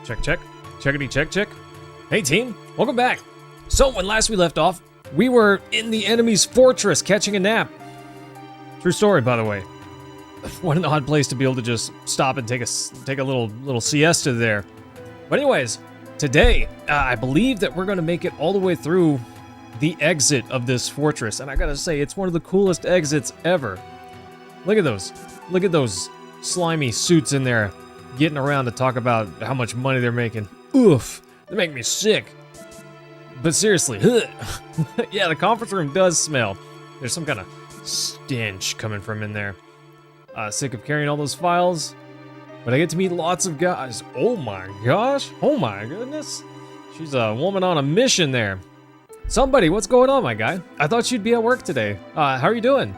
Check, check. Checkity, check, check. Hey, team. Welcome back. So, when last we left off, we were in the enemy's fortress catching a nap. True story, by the way. What an odd place to be able to just stop and take a little siesta there. But anyways, today, I believe that we're going to make it all the way through the exit of this fortress. And I gotta say, it's one of the coolest exits ever. Look at those. Look at those slimy suits in there getting around to talk about how much money they're making. Oof, they make me sick. But seriously, yeah, the conference room does smell. There's some kind of stench coming from in there. Sick of carrying all those files, but I get to meet lots of guys. Oh my gosh, oh my goodness. She's a woman on a mission there. Somebody, what's going on, my guy? I thought you'd be at work today. How are you doing?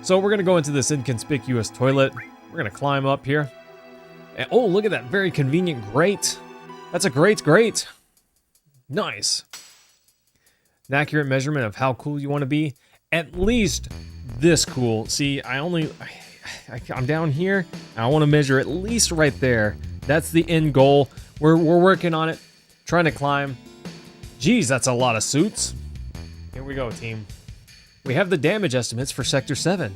So we're gonna go into this inconspicuous toilet. We're gonna climb up here. And, oh, look at that very convenient grate. That's a grate. Nice. An accurate measurement of how cool you want to be. At least this cool. See, I'm down here. I want to measure at least right there. That's the end goal. We're working on it. Trying to climb. Geez, that's a lot of suits. Here we go, team. We have the damage estimates for Sector 7.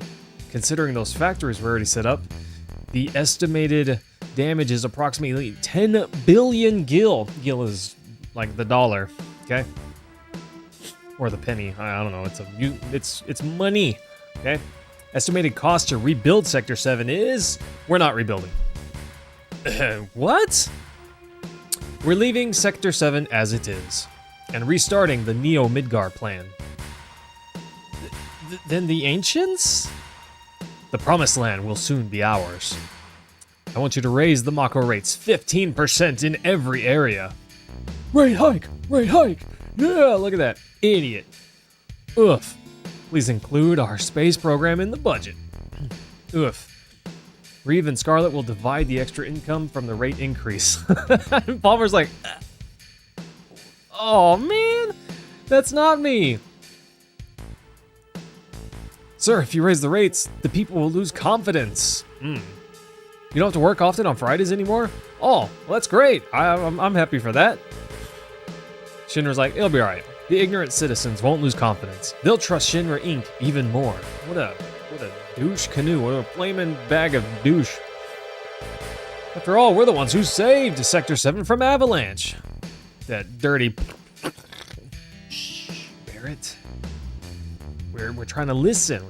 Considering those factories were already set up, the estimated damage is approximately 10 billion gil. Gil is like the dollar, okay? Or the penny. I don't know. It's money, okay? Estimated cost to rebuild Sector 7 is... We're not rebuilding. What? We're leaving Sector 7 as it is and restarting the Neo Midgar plan. Then the Ancients? The Promised Land will soon be ours. I want you to raise the Mako rates 15% in every area. Rate hike! Yeah, look at that. Idiot. Oof. Please include our space program in the budget. Oof. Reeve and Scarlet will divide the extra income from the rate increase. Palmer's like, oh man, that's not me. Sir, if you raise the rates, the people will lose confidence. You don't have to work often on Fridays anymore? Oh, well, that's great. I'm happy for that. Shinra's like, it'll be alright. The ignorant citizens won't lose confidence. They'll trust Shinra Inc. even more. What a douche canoe. What a flaming bag of douche. After all, we're the ones who saved Sector 7 from Avalanche. That dirty... Shh, Barret. We're trying to listen.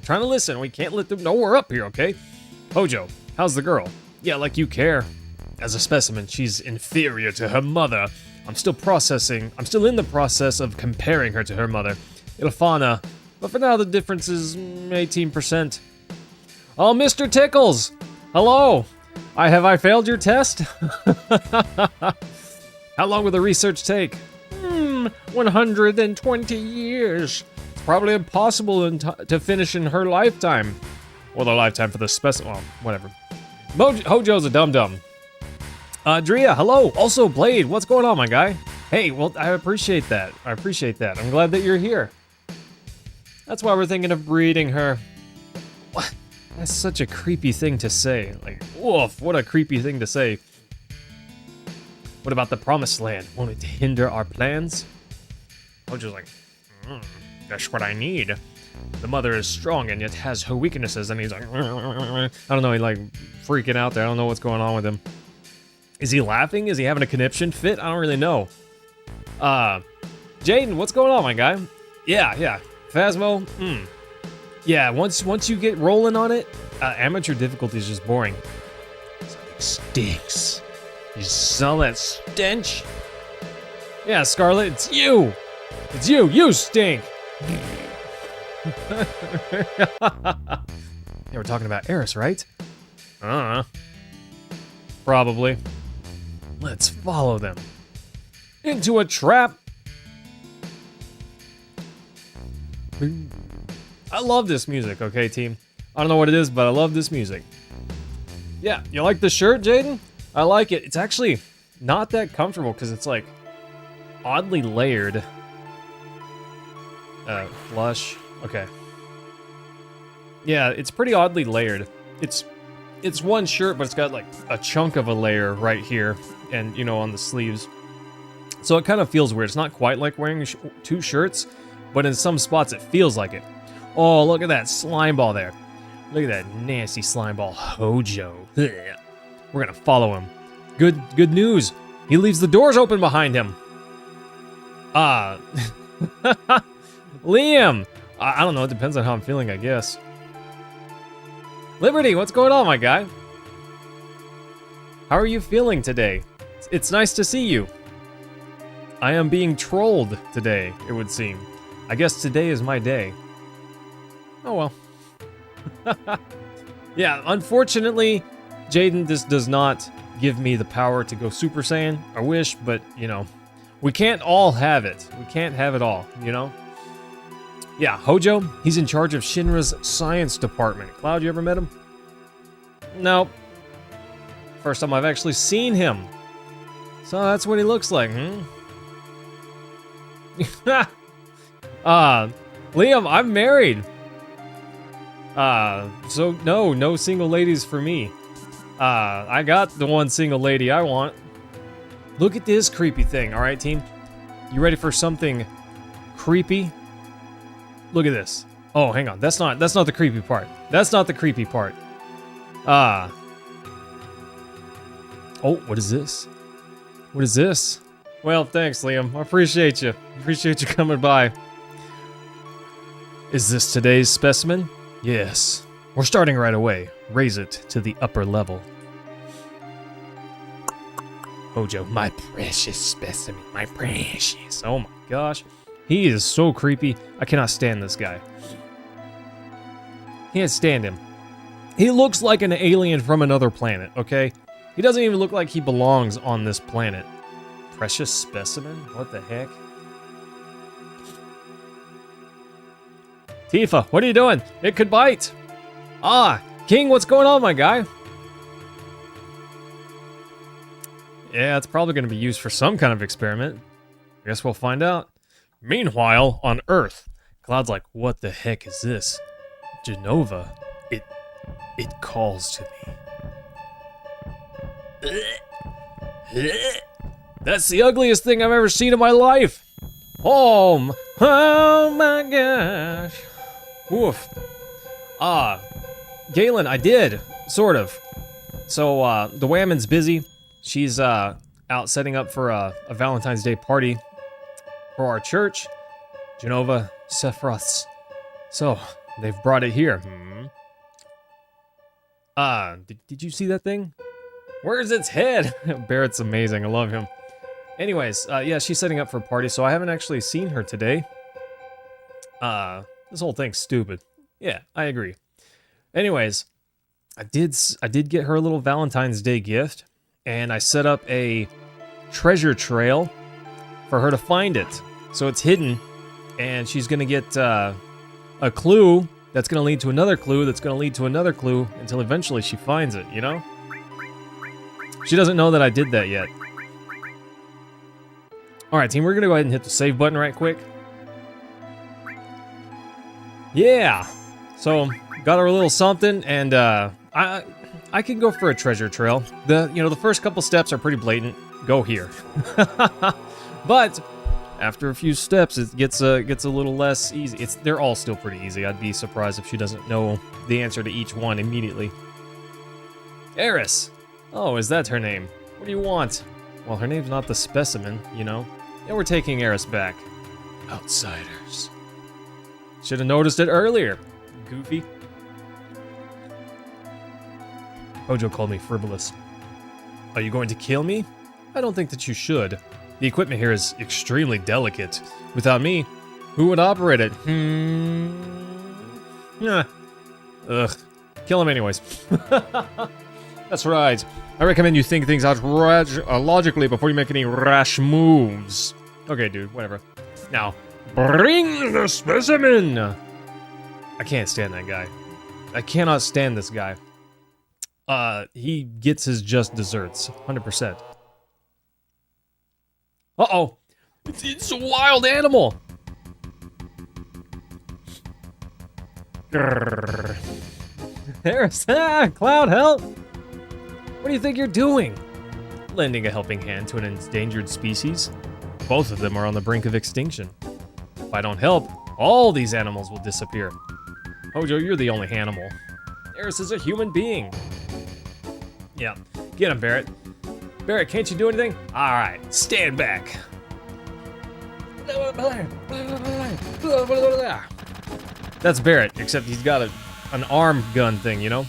We can't let them know we're up here, okay? Hojo, how's the girl? Yeah, like you care. As a specimen, she's inferior to her mother. I'm still in the process of comparing her to her mother, Ilfana, but for now the difference is 18%. Oh, Mr. Tickles! Hello! Have I failed your test? How long will the research take? 120 years. It's probably impossible to finish in her lifetime. Or the lifetime for the well, whatever. Hojo's a dum-dum. Drea, hello. Also, Blade, what's going on, my guy? Hey, well, I appreciate that. I'm glad that you're here. That's why we're thinking of breeding her. What? That's such a creepy thing to say. Like, woof, what a creepy thing to say. What about the Promised Land? Won't it hinder our plans? Hojo's like, that's what I need. The mother is strong and yet has her weaknesses, and he's like, I don't know, he's like freaking out there. I don't know what's going on with him. Is he laughing? Is he having a conniption fit? I don't really know. Jaden, what's going on, my guy? Yeah. Phasmo, Yeah, once you get rolling on it, amateur difficulty is just boring. Something stinks. You smell that stench? Yeah, Scarlet, it's you! You stink! Yeah, we're talking about Eris, right? Probably. Let's follow them. Into a trap! I love this music, okay, team? I don't know what it is, but I love this music. Yeah, you like the shirt, Jaden? I like it. It's actually not that comfortable because it's like oddly layered. Flush. Okay. Yeah, it's pretty oddly layered. It's one shirt, but it's got like a chunk of a layer right here. and, you know, on the sleeves. So it kind of feels weird. It's not quite like wearing two shirts, but in some spots it feels like it. Oh, look at that slime ball there. Look at that nasty slime ball. Hojo. Ugh. We're gonna follow him. Good news. He leaves the doors open behind him. Liam. I don't know. It depends on how I'm feeling, I guess. Liberty, what's going on, my guy? How are you feeling today? It's nice to see you. I am being trolled today, it would seem. I guess today is my day. Oh well. Yeah, unfortunately, Jaden, this does not give me the power to go Super Saiyan. I wish, but, you know, we can't all have it. We can't have it all, you know? Yeah, Hojo, he's in charge of Shinra's science department. Cloud, you ever met him? Nope. First time I've actually seen him. So that's what he looks like, Liam, I'm married. So no single ladies for me. I got the one single lady I want. Look at this creepy thing, alright, team? You ready for something creepy? Look at this. Oh, hang on. That's not the creepy part. That's not the creepy part. Oh, what is this? What is this? Well, thanks, Liam. I appreciate you. Appreciate you coming by. Is this today's specimen? Yes. We're starting right away. Raise it to the upper level. Hojo, my precious specimen. My precious. Oh my gosh. He is so creepy. I cannot stand this guy. Can't stand him. He looks like an alien from another planet, okay? He doesn't even look like he belongs on this planet. Precious specimen? What the heck? Tifa, what are you doing? It could bite. Ah, King, what's going on, my guy? Yeah, it's probably going to be used for some kind of experiment. I guess we'll find out. Meanwhile, on Earth, Cloud's like, what the heck is this? Jenova, it calls to me. That's the ugliest thing I've ever seen in my life. Oh my gosh. Oof. Galen, I did, sort of. So, the Whammon's busy. She's, out setting up for a Valentine's Day party for our church, Jenova Sephiroth's. So, they've brought it here. Did you see that thing? Where's its head? Barrett's amazing, I love him. Anyways, yeah, she's setting up for a party, so I haven't actually seen her today. This whole thing's stupid. Yeah, I agree. Anyways, I did get her a little Valentine's Day gift, and I set up a treasure trail for her to find it. So it's hidden, and she's gonna get a clue that's gonna lead to another clue that's gonna lead to another clue until eventually she finds it, you know? She doesn't know that I did that yet. Alright, team, we're gonna go ahead and hit the save button right quick. Yeah! So, got her a little something, and I can go for a treasure trail. The first couple steps are pretty blatant. Go here. But after a few steps, it gets a little less easy. They're all still pretty easy. I'd be surprised if she doesn't know the answer to each one immediately. Eris. Oh, is that her name? What do you want? Well, her name's not the specimen, you know. Yeah, we're taking Eris back. Outsiders. Should have noticed it earlier. Goofy. Hojo called me frivolous. Are you going to kill me? I don't think that you should. The equipment here is extremely delicate. Without me, who would operate it? Yeah. Ugh. Kill him anyways. That's right. I recommend you think things out logically before you make any rash moves. Okay, dude, whatever. Now, bring the specimen! I can't stand that guy. I cannot stand this guy. He gets his just desserts, 100%. Uh-oh! It's a wild animal! Grrr. There's Cloud, help! What do you think you're doing? lending a helping hand to an endangered species. Both of them are on the brink of extinction. If I don't help, all these animals will disappear. Hojo, you're the only animal. Eris is a human being. Yeah, get him, Barret. Barret, can't you do anything? All right, stand back. That's Barret, except he's got an arm gun thing, you know?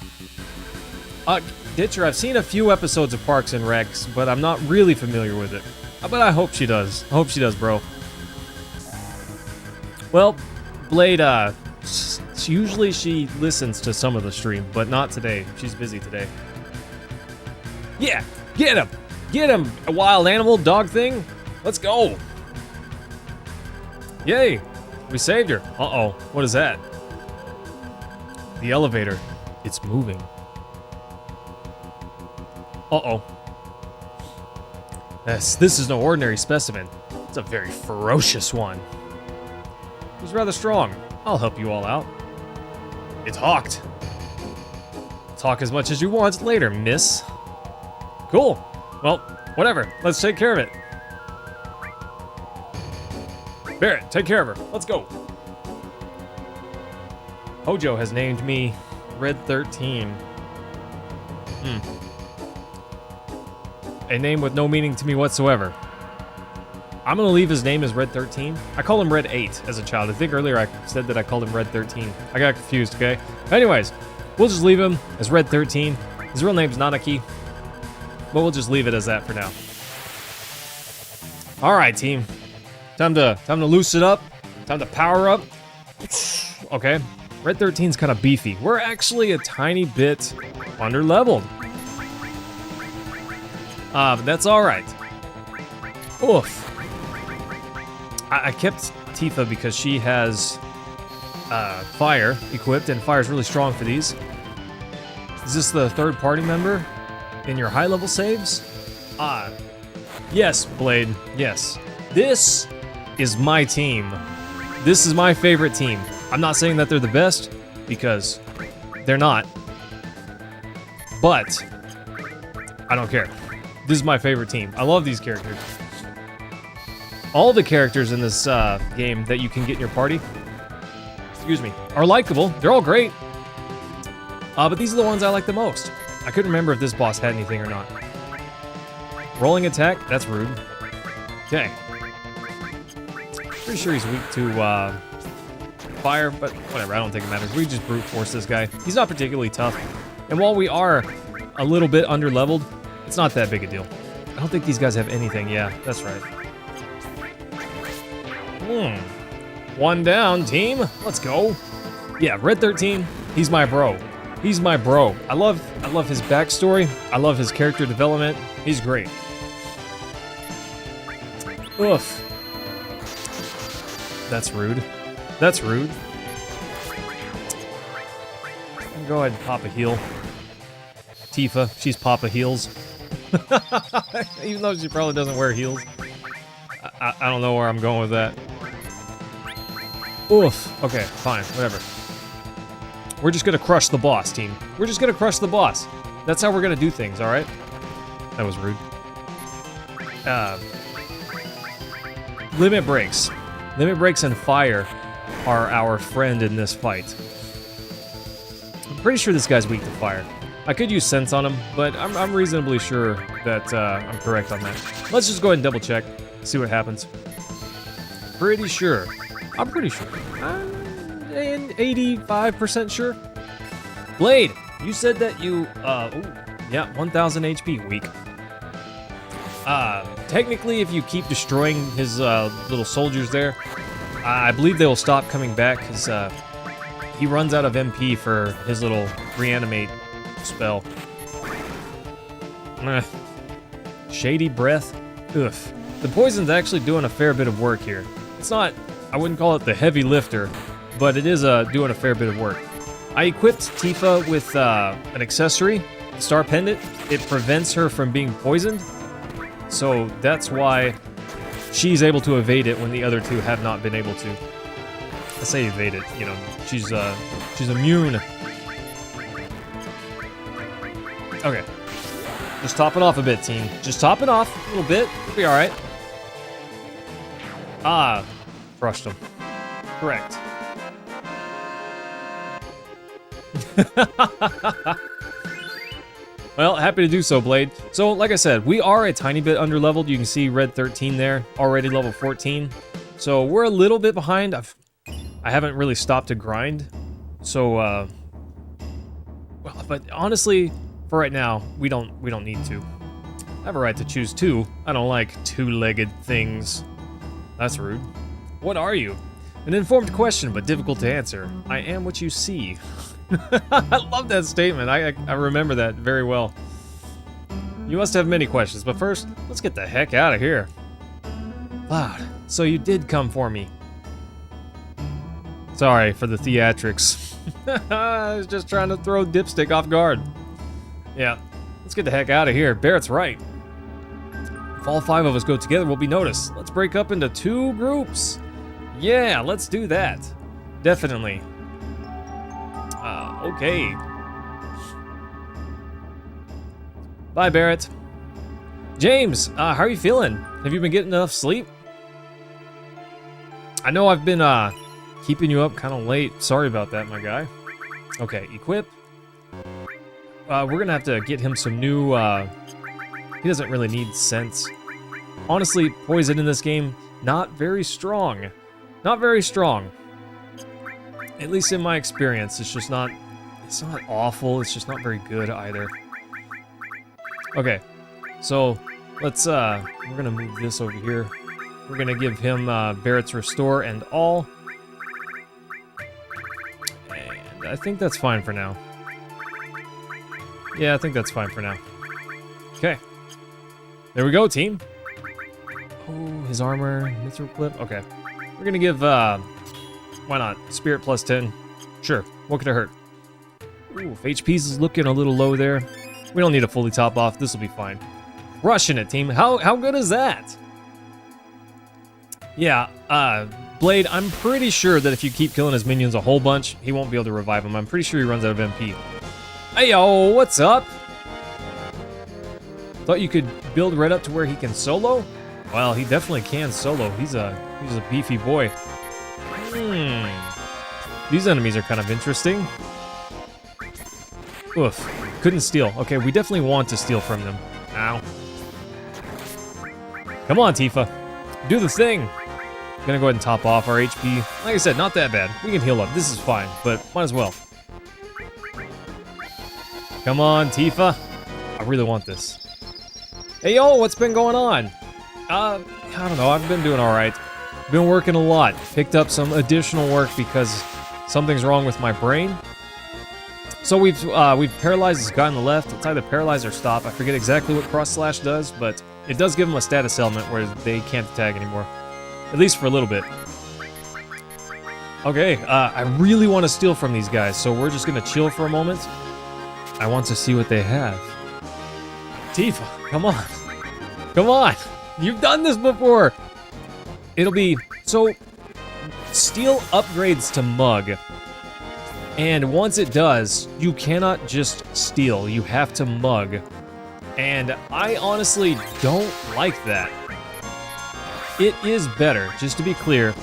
Ditcher, I've seen a few episodes of Parks and Recs, but I'm not really familiar with it. But I hope she does. I hope she does, bro. Well, Blade, usually she listens to some of the stream, but not today. She's busy today. Yeah, get him! Get him, a wild animal dog thing! Let's go! Yay! We saved her. Uh-oh, what is that? The elevator. It's moving. Uh-oh. This is no ordinary specimen. It's a very ferocious one. He's rather strong. I'll help you all out. It's hawked. Talk as much as you want later, miss. Cool. Well, whatever. Let's take care of it. Barret, take care of her. Let's go. Hojo has named me Red 13. A name with no meaning to me whatsoever. I'm gonna leave his name as Red 13. I call him Red 8 as a child. I think earlier I said that I called him Red 13. I got confused, okay? Anyways, we'll just leave him as Red 13. His real name's Nanaki, but we'll just leave it as that for now. All right, team. Time to loosen up. Time to power up. Okay, Red 13's kind of beefy. We're actually a tiny bit under-leveled. But that's all right. Oof. I kept Tifa because she has fire equipped, and fire's really strong for these. Is this the third party member in your high level saves? Yes, Blade, yes. This is my team. This is my favorite team. I'm not saying that they're the best, because they're not. But I don't care. This is my favorite team. I love these characters. All the characters in this game that you can get in your party, excuse me, are likable. They're all great. But these are the ones I like the most. I couldn't remember if this boss had anything or not. Rolling attack? That's rude. Okay. Pretty sure he's weak to fire, but whatever, I don't think it matters. We just brute force this guy. He's not particularly tough. And while we are a little bit under-leveled, it's not that big a deal. I don't think these guys have anything. Yeah, that's right. One down, team. Let's go. Yeah, Red 13, he's my bro. He's my bro. I love his backstory. I love his character development. He's great. Oof. That's rude. That's rude. Go ahead and pop a heal. Tifa, she's Papa Heals. Even though she probably doesn't wear heels. I don't know where I'm going with that. Oof. Okay, fine, whatever. We're just gonna crush the boss, team. We're just gonna crush the boss. That's how we're gonna do things, alright? That was rude. Limit breaks. Limit breaks and fire are our friend in this fight. I'm pretty sure this guy's weak to fire. I could use sense on him, but I'm reasonably sure that I'm correct on that. Let's just go ahead and double check, see what happens. Pretty sure. I'm pretty sure. I'm 85% sure. Blade, you said that you, yeah, 1000 HP, weak. Technically, if you keep destroying his little soldiers there, I believe they will stop coming back, because he runs out of MP for his little reanimate spell. Shady breath. Ugh. The poison's actually doing a fair bit of work here. It's not, I wouldn't call it the heavy lifter, but it is doing a fair bit of work. I equipped Tifa with an accessory, the Star Pendant. It prevents her from being poisoned, so that's why she's able to evade it when the other two have not been able to. I say evade it, you know, she's immune. Okay. Just topping off a bit, team. Just topping off a little bit. We'll be all right. Ah, crushed him. Correct. Well, happy to do so, Blade. So, like I said, we are a tiny bit underleveled. You can see red 13 there, already level 14. So we're a little bit behind. I haven't really stopped to grind. So, well, but honestly, for right now, we don't need to. I have a right to choose two. I don't like two-legged things. That's rude. What are you? An informed question, but difficult to answer. I am what you see. I love that statement. I remember that very well. You must have many questions, but first, let's get the heck out of here. Cloud, so you did come for me. Sorry for the theatrics. I was just trying to throw Dipstick off guard. Yeah, let's get the heck out of here. Barrett's right. If all 5 of us go together, we'll be noticed. Let's break up into 2 groups. Yeah, let's do that. Definitely. Okay. Bye, Barrett. James, how are you feeling? Have you been getting enough sleep? I know I've been keeping you up kind of late. Sorry about that, my guy. Okay, equip. We're gonna have to get him some new. He doesn't really need sense. Honestly, poison in this game, not very strong. Not very strong. At least in my experience, it's just not. It's not awful. It's just not very good either. Okay, so let's. We're gonna move this over here. We're gonna give him Barrett's Restore and all. And I think that's fine for now. Yeah, I think that's fine for now. Okay. There we go, team. Oh, his armor, Mithril Clip. Okay. We're gonna give, why not? Spirit plus 10. Sure, what could it hurt? Ooh, if HP's is looking a little low there. We don't need to fully top off. This will be fine. Rushing it, team. How good is that? Yeah, Blade, I'm pretty sure that if you keep killing his minions a whole bunch, he won't be able to revive them. I'm pretty sure he runs out of MP. Hey, yo, what's up? Thought you could build Red up to where he can solo? Well, he definitely can solo. He's a beefy boy. These enemies are kind of interesting. Oof. Couldn't steal. Okay, we definitely want to steal from them. Ow. Come on, Tifa. Do the thing. Gonna go ahead and top off our HP. Like I said, not that bad. We can heal up. This is fine, but might as well. Come on, Tifa. I really want this. Hey, yo, what's been going on? I don't know. I've been doing all right. Been working a lot. Picked up some additional work because something's wrong with my brain. So we've paralyzed this guy on the left. It's either paralyze or stop. I forget exactly what cross slash does, but it does give them a status element where they can't attack anymore. At least for a little bit. Okay, I really want to steal from these guys, so we're just gonna chill for a moment. I want to see what they have. Tifa, come on. Come on. You've done this before. It'll be... So, Steel upgrades to Mug. And once it does, you cannot just steal. You have to Mug. And I honestly don't like that. It is better, just to be clear.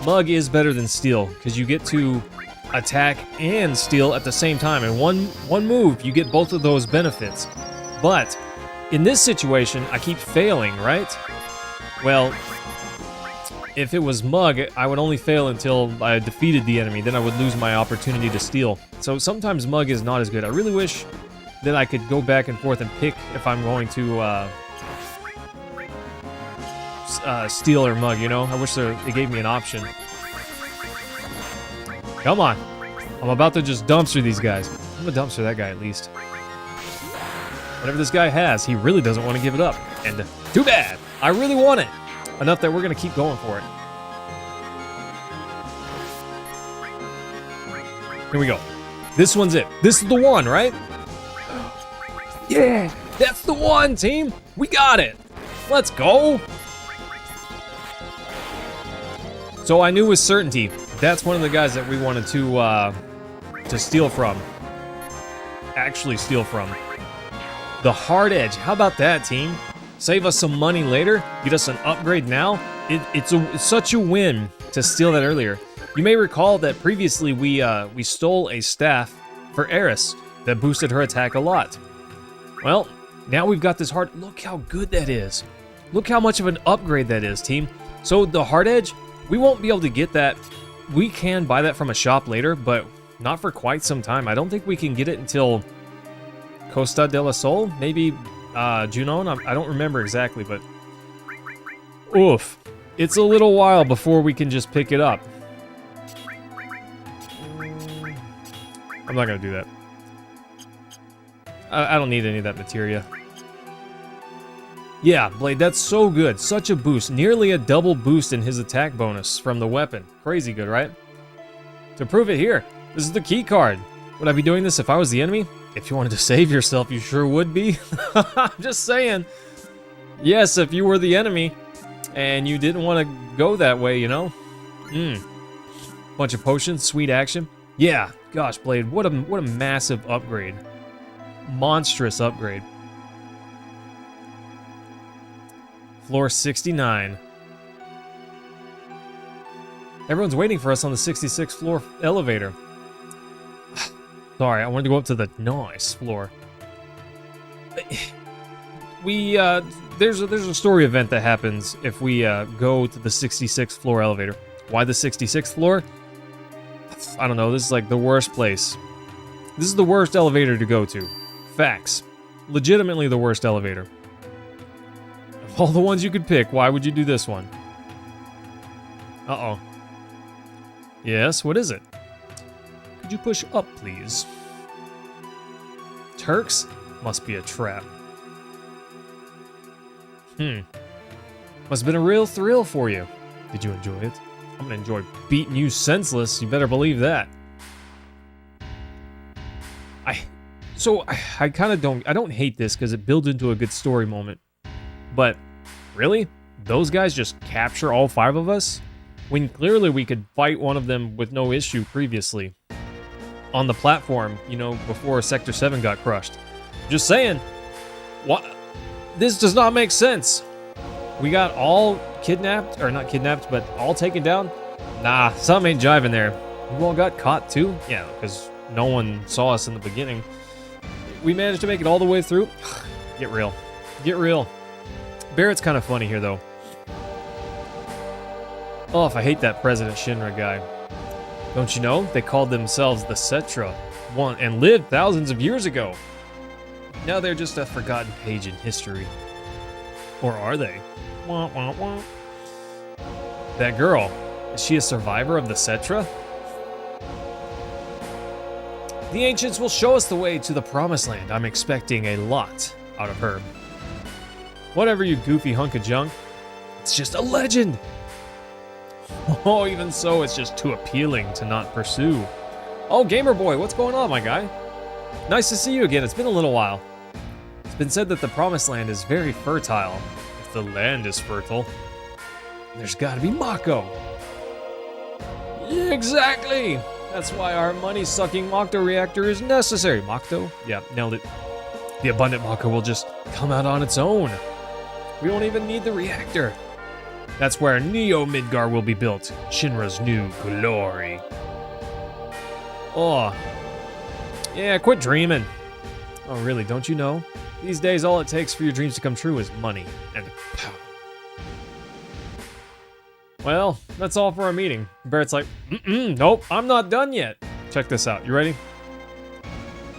Mug is better than Steal, because you get to attack and steal at the same time. In one move, you get both of those benefits. But in this situation, I keep failing, right? Well, if it was Mug, I would only fail until I defeated the enemy. Then I would lose my opportunity to steal. So sometimes Mug is not as good. I really wish that I could go back and forth and pick if I'm going to steal or Mug, you know? I wish they gave me an option. Come on. I'm about to just dumpster these guys. I'm gonna dumpster that guy at least. Whatever this guy has, he really doesn't want to give it up. And too bad. I really want it. Enough that we're gonna keep going for it. Here we go. This one's it. This is the one, right? Yeah, that's the one, team. We got it. Let's go. So I knew with certainty that's one of the guys that we wanted to steal from. Actually steal from. The hard edge. How about that, team? Save us some money later. Get us an upgrade now. It's such a win to steal that earlier. You may recall that previously we stole a staff for Eris that boosted her attack a lot. Well, now we've got this hard. Look how good that is. Look how much of an upgrade that is, team. So the hard edge, we won't be able to get that. We can buy that from a shop later, but not for quite some time. I don't think we can get it until Costa del Sol, maybe Junon. I don't remember exactly, but oof. It's a little while before we can just pick it up. I'm not gonna do that. I don't need any of that materia. Yeah, Blade, that's so good. Such a boost. Nearly a double boost in his attack bonus from the weapon. Crazy good, right? To prove it here, this is the key card. Would I be doing this if I was the enemy? If you wanted to save yourself, you sure would be. I'm just saying. Yes, if you were the enemy and you didn't want to go that way, you know? Bunch of potions, sweet action. Yeah, gosh, Blade, what a massive upgrade. Monstrous upgrade. Floor 69. Everyone's waiting for us on the 66th floor elevator. Sorry, I wanted to go up to the nice floor. There's a story event that happens if we go to the 66th floor elevator. Why the 66th floor? I don't know, this is like the worst place. This is the worst elevator to go to. Facts. Legitimately the worst elevator. Of all the ones you could pick, why would you do this one? Uh-oh. Yes, what is it? Could you push up, please? Turks? Must be a trap. Must have been a real thrill for you. Did you enjoy it? I'm gonna enjoy beating you senseless, you better believe that. I kind of don't hate this because it builds into a good story moment. But, really? Those guys just capture all 5 of us? When clearly we could fight one of them with no issue previously. On the platform, you know, before Sector 7 got crushed. Just saying. What? This does not make sense. We got all kidnapped, or not kidnapped, but all taken down? Nah, something ain't jiving there. You all got caught too? Yeah, because no one saw us in the beginning. We managed to make it all the way through. Get real. Get real. Barrett's kind of funny here, though. Oh, if I hate that President Shinra guy. Don't you know? They called themselves the Cetra and lived thousands of years ago. Now they're just a forgotten page in history. Or are they? Wah, wah, wah. That girl, is she a survivor of the Cetra? The ancients will show us the way to the promised land. I'm expecting a lot out of her. Whatever, you goofy hunk of junk. It's just a legend. Oh, even so, it's just too appealing to not pursue. Oh, Gamer Boy, what's going on, my guy? Nice to see you again. It's been a little while. It's been said that the promised land is very fertile. If the land is fertile, there's gotta be Mako. Yeah, exactly. That's why our money-sucking Mako reactor is necessary. Mako? Yeah, nailed it. The abundant Mako will just come out on its own. We won't even need the reactor. That's where Neo Midgar will be built. Shinra's new glory. Oh. Yeah, quit dreaming. Oh, really, don't you know? These days, all it takes for your dreams to come true is money and power. Well, that's all for our meeting. Barrett's like, nope, I'm not done yet. Check this out. You ready?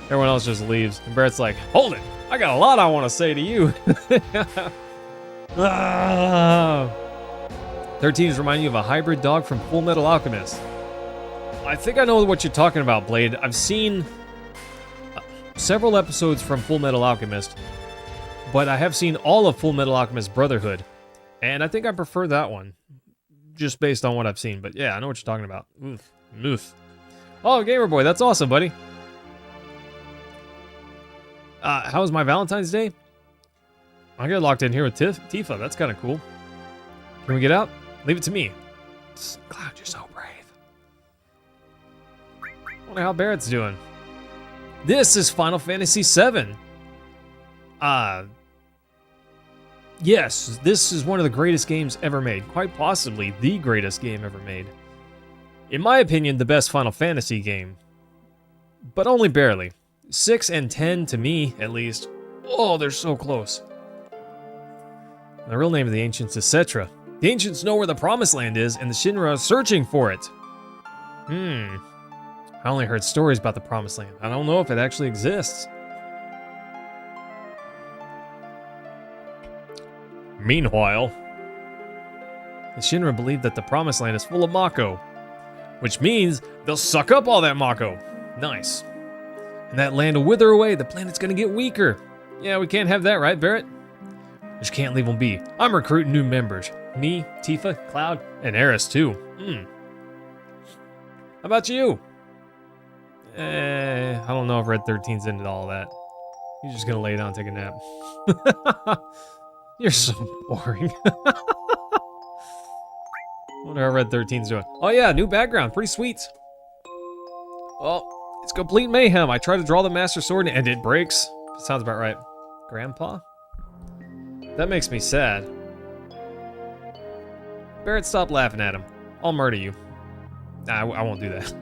Everyone else just leaves. And Barrett's like, hold it. I got a lot I want to say to you. 13 is reminding you of a hybrid dog from Full Metal Alchemist. I think I know what you're talking about, Blade. I've seen several episodes from Full Metal Alchemist, but I have seen all of Full Metal Alchemist Brotherhood, and I think I prefer that one, just based on what I've seen. But yeah, I know what you're talking about. Oof. Oof. Oh, Gamer Boy, that's awesome, buddy. How was my Valentine's Day? I got locked in here with Tifa. That's kind of cool. Can we get out? Leave it to me. Cloud, you're so brave. I wonder how Barrett's doing. This is Final Fantasy VII. Yes, this is one of the greatest games ever made. Quite possibly the greatest game ever made. In my opinion, the best Final Fantasy game. But only barely. 6 and 10 to me, at least. Oh, they're so close. The real name of the Ancients is Cetra. The Ancients know where the Promised Land is, and the Shinra are searching for it. I only heard stories about the Promised Land. I don't know if it actually exists. Meanwhile, the Shinra believe that the Promised Land is full of Mako, which means they'll suck up all that Mako. Nice. And that land will wither away. The planet's gonna get weaker. Yeah, we can't have that, right, Barret? Just can't leave them be. I'm recruiting new members. Me, Tifa, Cloud, and Aeris too. How about you? I don't know if Red 13's into all that. He's just gonna lay down and take a nap. You're so boring. Wonder how Red 13's doing. Oh yeah, new background, pretty sweet. Well, it's complete mayhem. I try to draw the Master Sword and it breaks. Sounds about right. Grandpa? That makes me sad. Barret, stop laughing at him. I'll murder you. Nah, I won't do that.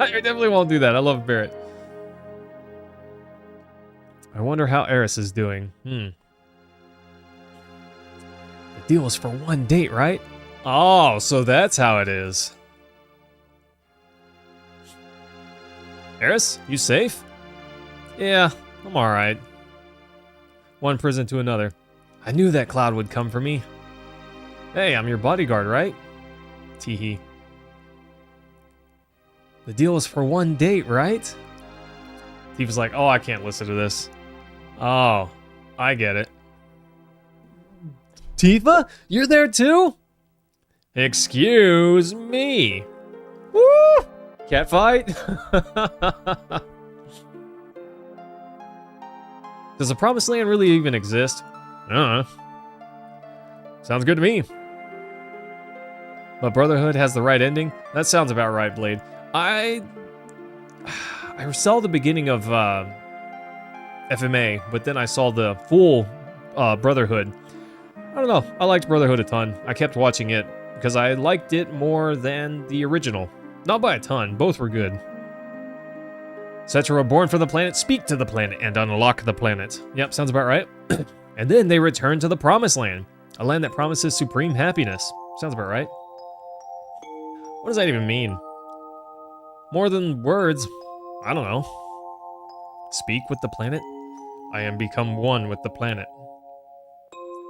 I definitely won't do that. I love Barret. I wonder how Aeris is doing. The deal was for one date, right? Oh, so that's how it is. Aeris, you safe? Yeah, I'm alright. One prison to another. I knew that Cloud would come for me. Hey, I'm your bodyguard, right? Teehee. The deal was for one date, right? Tifa's like, oh, I can't listen to this. Oh, I get it. Tifa? You're there too? Excuse me. Woo! Catfight? Does the Promised Land really even exist? I don't know. Sounds good to me. But Brotherhood has the right ending? That sounds about right, Blade. I saw the beginning of FMA, but then I saw the full Brotherhood. I don't know. I liked Brotherhood a ton. I kept watching it because I liked it more than the original. Not by a ton. Both were good. Cetra were born from the planet, speak to the planet, and unlock the planet. Yep, sounds about right. And then they return to the Promised Land, a land that promises supreme happiness. Sounds about right. What does that even mean? More than words. I don't know. Speak with the planet? I am become one with the planet.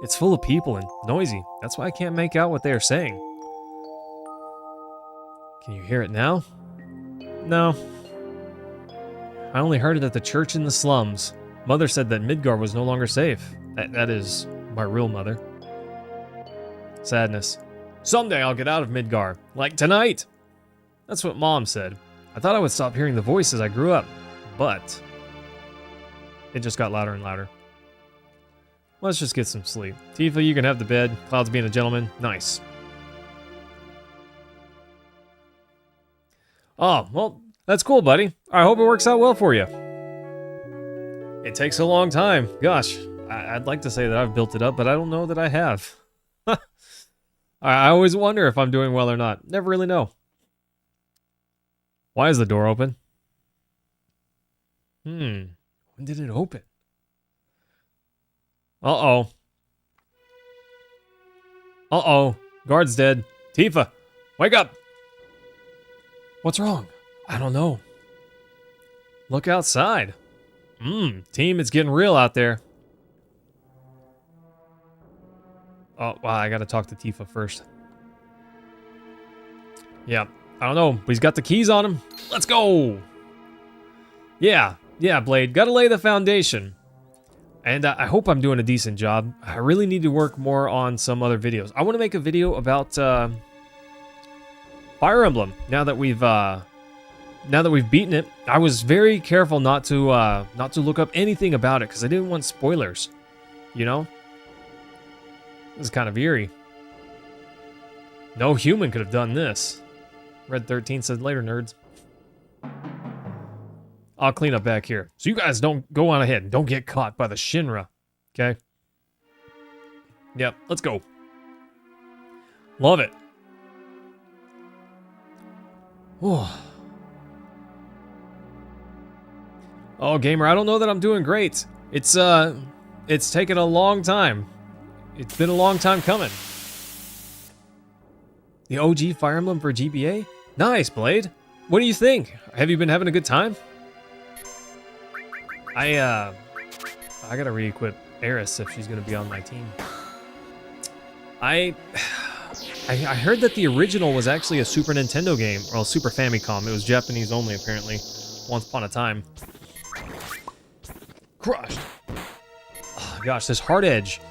It's full of people and noisy. That's why I can't make out what they are saying. Can you hear it now? No. I only heard it at the church in the slums. Mother said that Midgar was no longer safe. That is my real mother. Sadness. Someday I'll get out of Midgar. Like tonight. That's what Mom said. I thought I would stop hearing the voice as I grew up. But it just got louder and louder. Let's just get some sleep. Tifa, you can have the bed. Cloud's being a gentleman. Nice. Oh, well, that's cool, buddy. I hope it works out well for you. It takes a long time. Gosh, I'd like to say that I've built it up, but I don't know that I have. I always wonder if I'm doing well or not. Never really know. Why is the door open? When did it open? Uh-oh. Uh-oh. Guard's dead. Tifa, wake up! What's wrong? I don't know. Look outside. Team, it's getting real out there. Oh, wow, I gotta talk to Tifa first. Yeah, I don't know, but he's got the keys on him. Let's go! Yeah, Blade, gotta lay the foundation. And I hope I'm doing a decent job. I really need to work more on some other videos. I want to make a video about Fire Emblem. Now that we've beaten it, I was very careful not to look up anything about it because I didn't want spoilers. You know, this is kind of eerie. No human could have done this. Red 13 said later, nerds. I'll clean up back here. So you guys don't go on ahead and don't get caught by the Shinra. Okay. Yep, let's go. Love it. Oh, gamer, I don't know that I'm doing great. It's taken a long time. It's been a long time coming. The OG Fire Emblem for GBA? Nice, Blade. What do you think? Have you been having a good time? I gotta re-equip Eris if she's gonna be on my team. I heard that the original was actually a Super Nintendo game, or a Super Famicom. It was Japanese only, apparently, once upon a time. Crushed. Oh, gosh, this hard edge.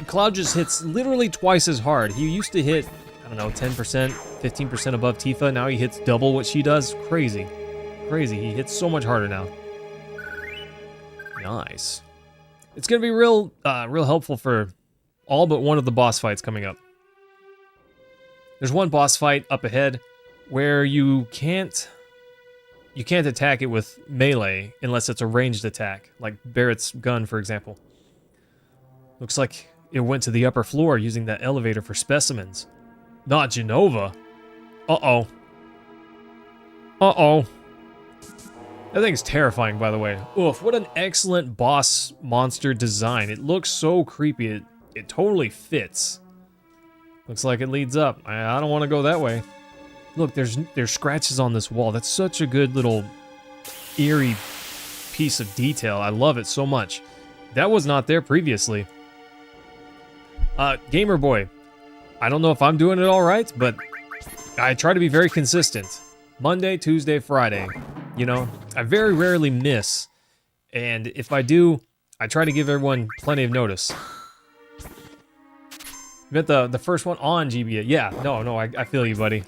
Cloud just hits literally twice as hard. He used to hit, I don't know, 10%, 15% above Tifa. Now he hits double what she does. Crazy. Crazy. He hits so much harder now. Nice. It's going to be real helpful for all but one of the boss fights coming up. There's one boss fight up ahead where you can't attack it with melee unless it's a ranged attack, like Barrett's gun, for example. Looks like it went to the upper floor using that elevator for specimens. Not Jenova. Uh-oh. Uh-oh. That thing's terrifying, by the way. Oof, what an excellent boss monster design. It looks so creepy. It totally fits. Looks like it leads up. I don't want to go that way. Look, there's scratches on this wall. That's such a good little eerie piece of detail. I love it so much. That was not there previously. Gamer Boy, I don't know if I'm doing it all right, but I try to be very consistent. Monday, Tuesday, Friday. You know, I very rarely miss. And if I do, I try to give everyone plenty of notice. You meant the first one on GBA. Yeah, no, I feel you, buddy.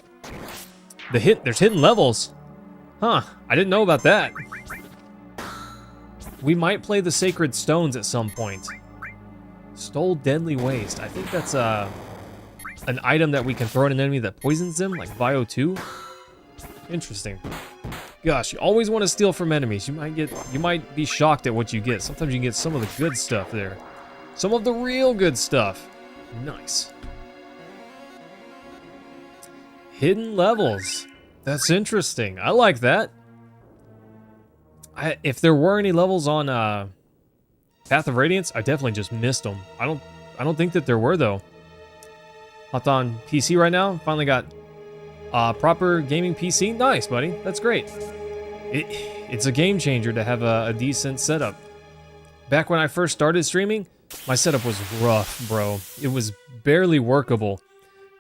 There's hidden levels. Huh, I didn't know about that. We might play the Sacred Stones at some point. Stole Deadly Waste. I think that's an item that we can throw at an enemy that poisons them, like Bio 2. Interesting. Gosh, you always want to steal from enemies. You might be shocked at what you get. Sometimes you can get some of the good stuff there. Some of the real good stuff. Nice. Hidden levels. That's interesting. I like that. If there were any levels on Path of Radiance, I definitely just missed them. I don't think that there were though. Hopped on PC right now. Finally got proper gaming PC. Nice, buddy. That's great. It's a game changer to have a decent setup. Back when I first started streaming, my setup was rough, bro. It was barely workable.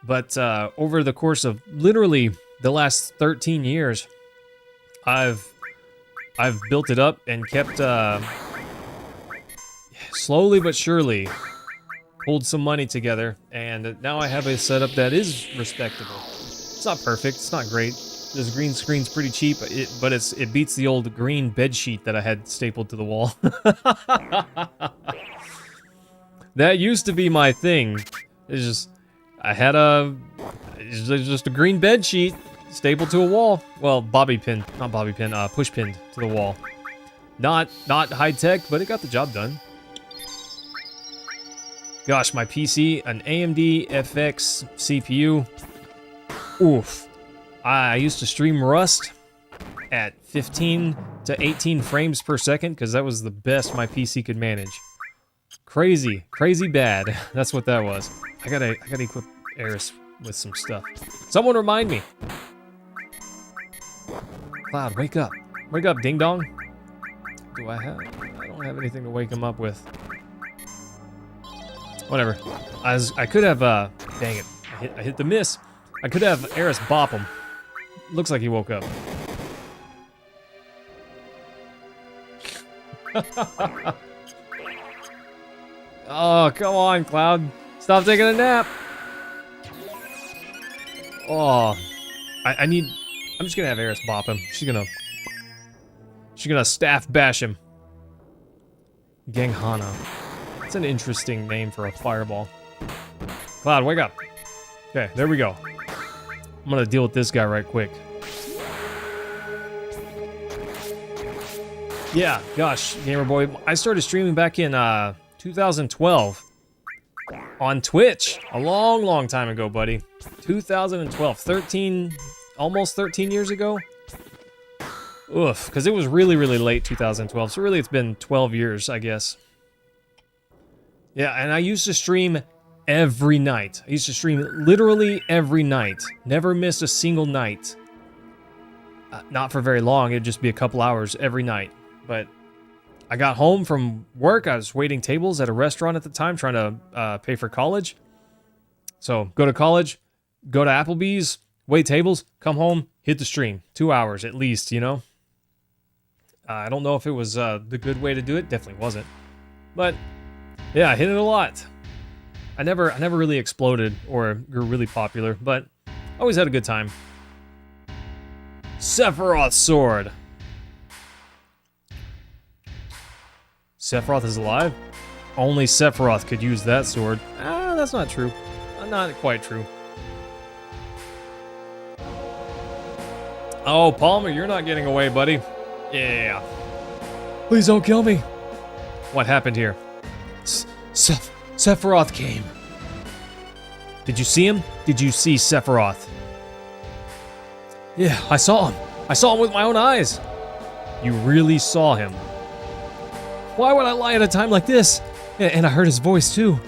But over the course of literally the last 13 years, I've built it up and kept slowly but surely pulled some money together, and now I have a setup that is respectable. It's not perfect, it's not great. This green screen's pretty cheap, but it beats the old green bed sheet that I had stapled to the wall. That used to be my thing. It's just it's just a green bed sheet stapled to a wall. Well, push pinned to the wall. Not high tech, but it got the job done. Gosh, my PC, an AMD FX CPU. Oof. I used to stream Rust at 15 to 18 frames per second because that was the best my PC could manage. Crazy bad. That's what that was. I gotta equip Eris with some stuff. Someone remind me. Cloud, wake up. Wake up, ding dong. I don't have anything to wake him up with. Whatever. I could have, dang it. I hit the miss. I could have Eris bop him. Looks like he woke up. Oh, come on, Cloud. Stop taking a nap. Oh, I'm just gonna have Eris bop him. She's gonna staff bash him. Ganghana. That's an interesting name for a fireball. Cloud, wake up. Okay, there we go. I'm gonna deal with this guy right quick. Yeah, gosh, Gamer Boy. I started streaming back in 2012 on Twitch. A long, long time ago, buddy. 2012, 13, almost 13 years ago. Oof, because it was really, really late 2012. So really it's been 12 years, I guess. Yeah, and I used to stream every night. I used to stream literally every night. Never missed a single night. Not for very long. It'd just be a couple hours every night. But I got home from work. I was waiting tables at a restaurant at the time, trying to pay for college. So go to college, go to Applebee's, wait tables, come home, hit the stream. 2 hours at least, you know? I don't know if it was the good way to do it. Definitely wasn't. But yeah, I hit it a lot. I never really exploded or grew really popular, but always had a good time. Sephiroth's sword. Sephiroth is alive? Only Sephiroth could use that sword. Ah, that's not true. Not quite true. Oh, Palmer, you're not getting away, buddy. Yeah. Please don't kill me. What happened here? Sephiroth came. Did you see him? Did you see Sephiroth? Yeah, I saw him. I saw him with my own eyes. You really saw him. Why would I lie at a time like this? And I heard his voice too.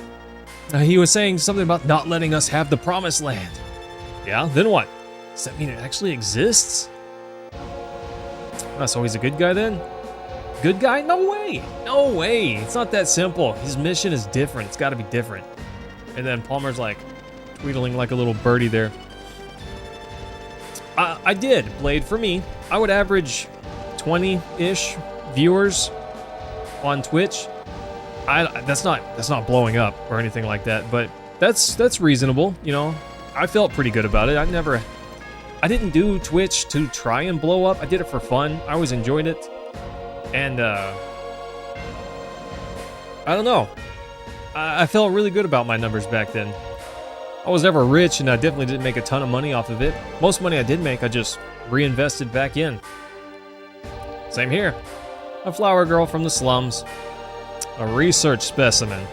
He was saying something about not letting us have the promised land. Yeah, then what? Does that mean it actually exists? So he's a good guy then? Good guy? No way! No way! It's not that simple. His mission is different. It's gotta be different. And then Palmer's like, tweedling like a little birdie there. I did Blade for me. I would average 20-ish viewers on Twitch. That's not blowing up or anything like that, but that's reasonable, you know. I felt pretty good about it. I didn't do Twitch to try and blow up. I did it for fun. I always enjoyed it. And I don't know. I felt really good about my numbers back then. I was never rich, and I definitely didn't make a ton of money off of it. Most money I did make, I just reinvested back in. Same here. A flower girl from the slums. A research specimen.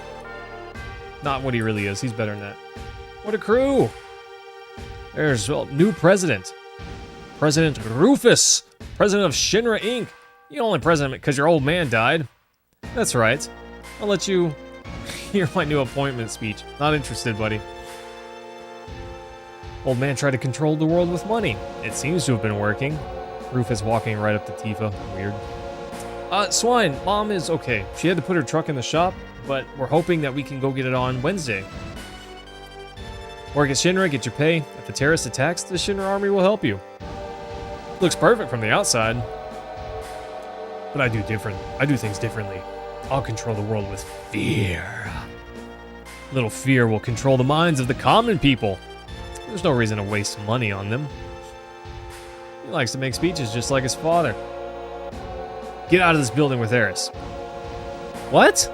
Not what he really is. He's better than that. What a crew! There's new president. President Rufus. President of Shinra Inc. You're only president because your old man died. That's right. I'll let you hear my new appointment speech. Not interested, buddy. Old man tried to control the world with money. It seems to have been working. Rufus walking right up to Tifa. Weird. Swine, Mom is okay. She had to put her truck in the shop, but we're hoping that we can go get it on Wednesday. Work at Shinra, get your pay. If a terrorist attacks, the Shinra army will help you. Looks perfect from the outside. But I do different. I do things differently. I'll control the world with fear. Little fear will control the minds of the common people. There's no reason to waste money on them. He likes to make speeches just like his father. Get out of this building with Eris. What?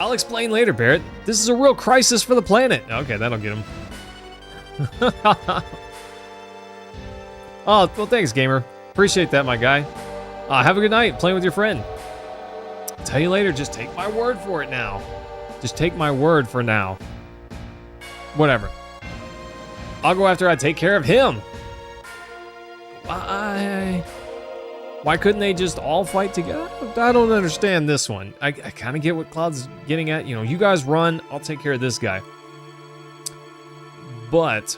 I'll explain later, Barrett. This is a real crisis for the planet. Okay, that'll get him. Oh, well, thanks, gamer. Appreciate that, my guy. Have a good night playing with your friend. I'll tell you later. Just take my word for it now. Just take my word for now. Whatever. I'll go after I take care of him. Why couldn't they just all fight together? I don't understand this one. I kind of get what Cloud's getting at. You know, you guys run, I'll take care of this guy. But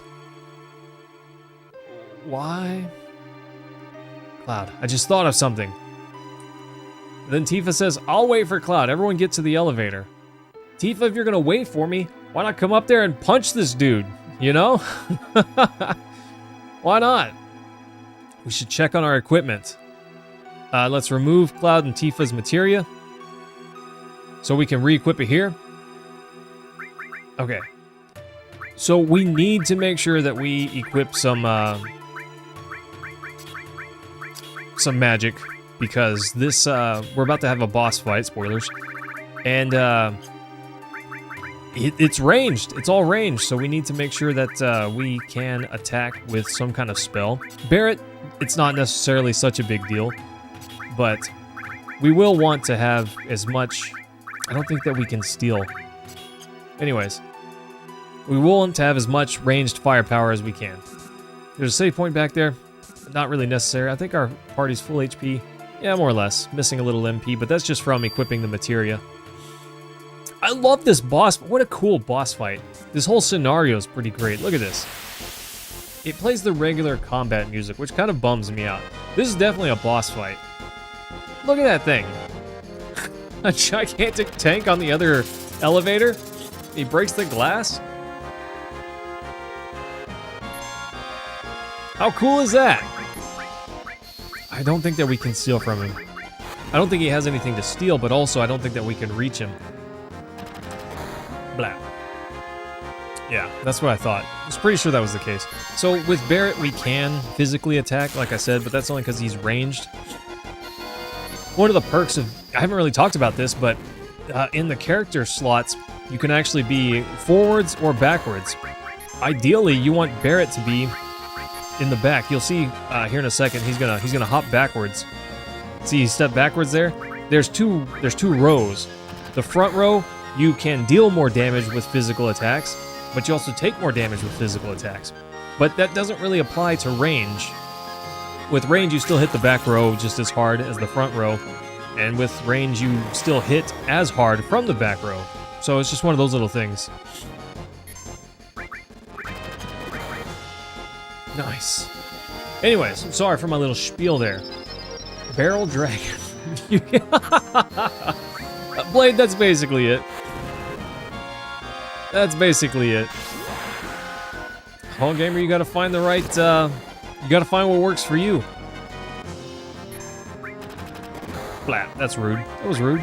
why? Cloud, I just thought of something. Then Tifa says, I'll wait for Cloud. Everyone get to the elevator. Tifa, if you're going to wait for me, why not come up there and punch this dude? You know? Why not? We should check on our equipment. Let's remove Cloud and Tifa's materia so we can re-equip it here. Okay. So we need to make sure that we equip some magic, because this we're about to have a boss fight, spoilers, and it's ranged. It's all ranged, so we need to make sure that we can attack with some kind of spell. Barrett, it's not necessarily such a big deal, but we will want to have as much... I don't think that we can steal. Anyways, we want to have as much ranged firepower as we can. There's a save point back there. Not really necessary. I think our party's full HP. Yeah, more or less. Missing a little MP, but that's just from equipping the materia. I love this boss. What a cool boss fight. This whole scenario is pretty great. Look at this. It plays the regular combat music, which kind of bums me out. This is definitely a boss fight. Look at that thing. A gigantic tank on the other elevator. He breaks the glass. How cool is that? I don't think that we can steal from him. I don't think he has anything to steal, but also I don't think that we can reach him. Blah. Yeah, that's what I thought. I was pretty sure that was the case. So with Barret, we can physically attack, like I said, but that's only because he's ranged. One of the perks of, I haven't really talked about this, but in the character slots, you can actually be forwards or backwards. Ideally, you want Barret to be in the back. You'll see here in a second, he's gonna hop backwards. See, he stepped backwards there. There's two rows. The front row, you can deal more damage with physical attacks, but you also take more damage with physical attacks. But that doesn't really apply to range. With range, you still hit the back row just as hard as the front row, and with range, you still hit as hard from the back row. So it's just one of those little things. Nice. Anyways, I'm sorry for my little spiel there. Barrel Dragon. Blade, that's basically it. That's basically it. Home gamer, you gotta find the right, you gotta find what works for you. Flat, that's rude. That was rude.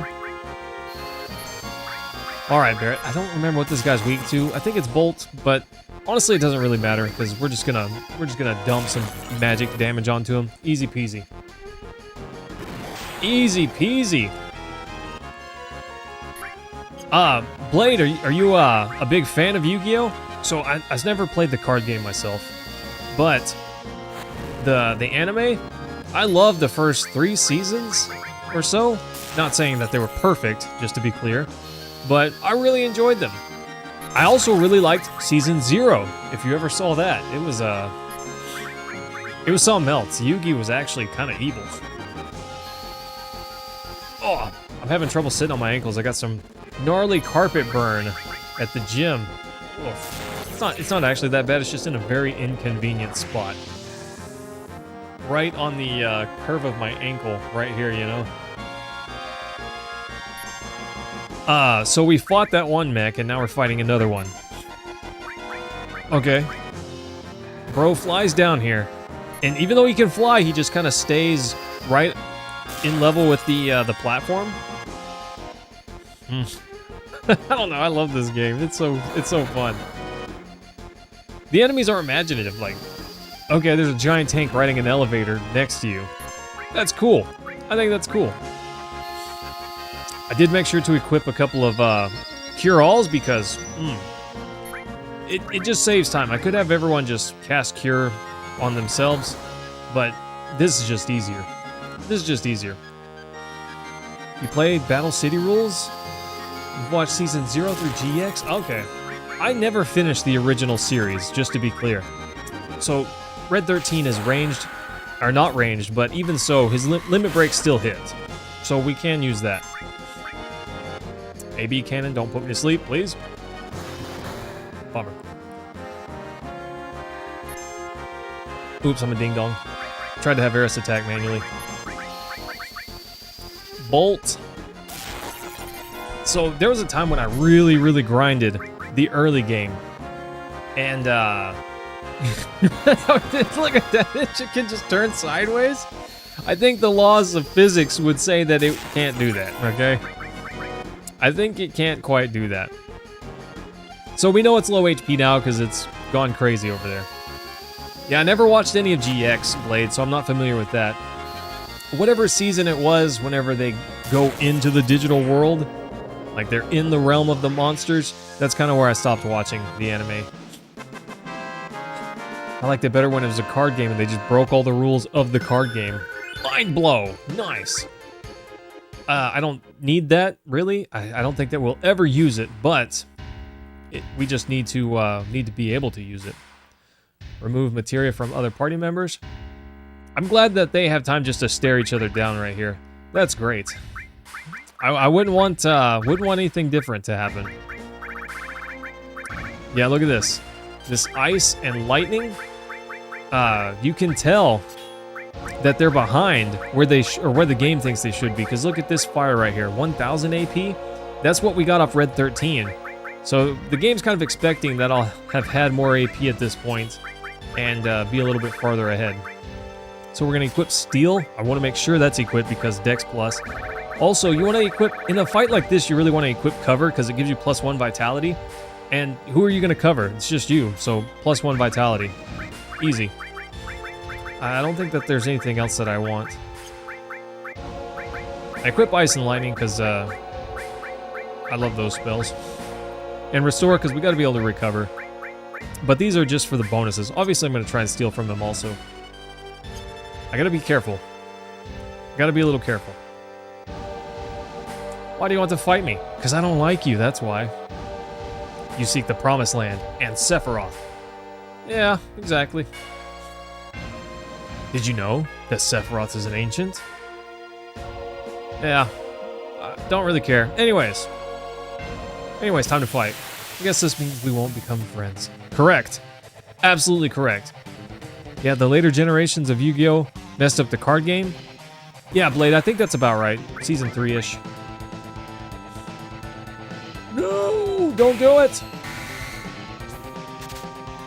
Alright, Barret, I don't remember what this guy's weak to. I think it's Bolt, but honestly it doesn't really matter, because we're just gonna dump some magic damage onto him. Easy peasy. Easy peasy. Blade, are you a big fan of Yu-Gi-Oh? So I've never played the card game myself, but the anime, I love the first 3 seasons or so. Not saying that they were perfect, just to be clear, but I really enjoyed them. I also really liked season 0. If you ever saw that, it was something else. Yugi was actually kind of evil. Oh, I'm having trouble sitting on my ankles. I got some gnarly carpet burn at the gym. Oof. It's not actually that bad. It's just in a very inconvenient spot. Right on the curve of my ankle, right here, you know? So we fought that one mech, and now we're fighting another one. Okay. Bro flies down here. And even though he can fly, he just kind of stays right in level with the platform. I don't know, I love this game. It's so fun. The enemies are imaginative, like, okay, there's a giant tank riding an elevator next to you. That's cool. I think that's cool. I did make sure to equip a couple of cure-alls because it just saves time. I could have everyone just cast cure on themselves, but this is just easier. This is just easier. You played Battle City Rules? You've watched season 0 through GX? Okay. I never finished the original series, just to be clear. So, Red 13 is ranged, or not ranged, but even so, his limit break still hits. So we can use that. AB cannon, don't put me to sleep, please. Bummer. Oops, I'm a ding-dong. Tried to have Eris attack manually. Bolt. So there was a time when I really, really grinded the early game. And, look at that, it can just turn sideways. I think the laws of physics would say that it can't do that, okay? I think it can't quite do that. So we know it's low HP now because it's gone crazy over there. Yeah, I never watched any of GX Blade, so I'm not familiar with that. Whatever season it was, whenever they go into the digital world, like they're in the realm of the monsters, that's kind of where I stopped watching the anime. I liked it better when it was a card game and they just broke all the rules of the card game. Mind blow! Nice! I don't need that, really. I don't think that we'll ever use it, but we just need to be able to use it. Remove materia from other party members. I'm glad that they have time just to stare each other down right here. That's great. I wouldn't want anything different to happen. Yeah, look at this. This ice and lightning. You can tell that they're behind where where the game thinks they should be. Because look at this fire right here, 1,000 AP. That's what we got off Red 13. So the game's kind of expecting that I'll have had more AP at this point and be a little bit farther ahead. So we're gonna equip Steel. I want to make sure that's equipped because Dex Plus. Also, you want to equip in a fight like this. You really want to equip Cover because it gives you +1 Vitality. And who are you gonna cover? It's just you. So +1 Vitality, easy. I don't think that there's anything else that I want. I equip Ice and Lightning because I love those spells. And Restore because we got to be able to recover. But these are just for the bonuses. Obviously, I'm going to try and steal from them also. I got to be careful. Got to be a little careful. Why do you want to fight me? Because I don't like you, that's why. You seek the Promised Land and Sephiroth. Yeah, exactly. Did you know that Sephiroth is an ancient? Yeah, don't really care. Anyways, time to fight. I guess this means we won't become friends. Correct. Absolutely correct. Yeah, the later generations of Yu-Gi-Oh! Messed up the card game. Yeah, Blade, I think that's about right. Season 3-ish. No, don't do it.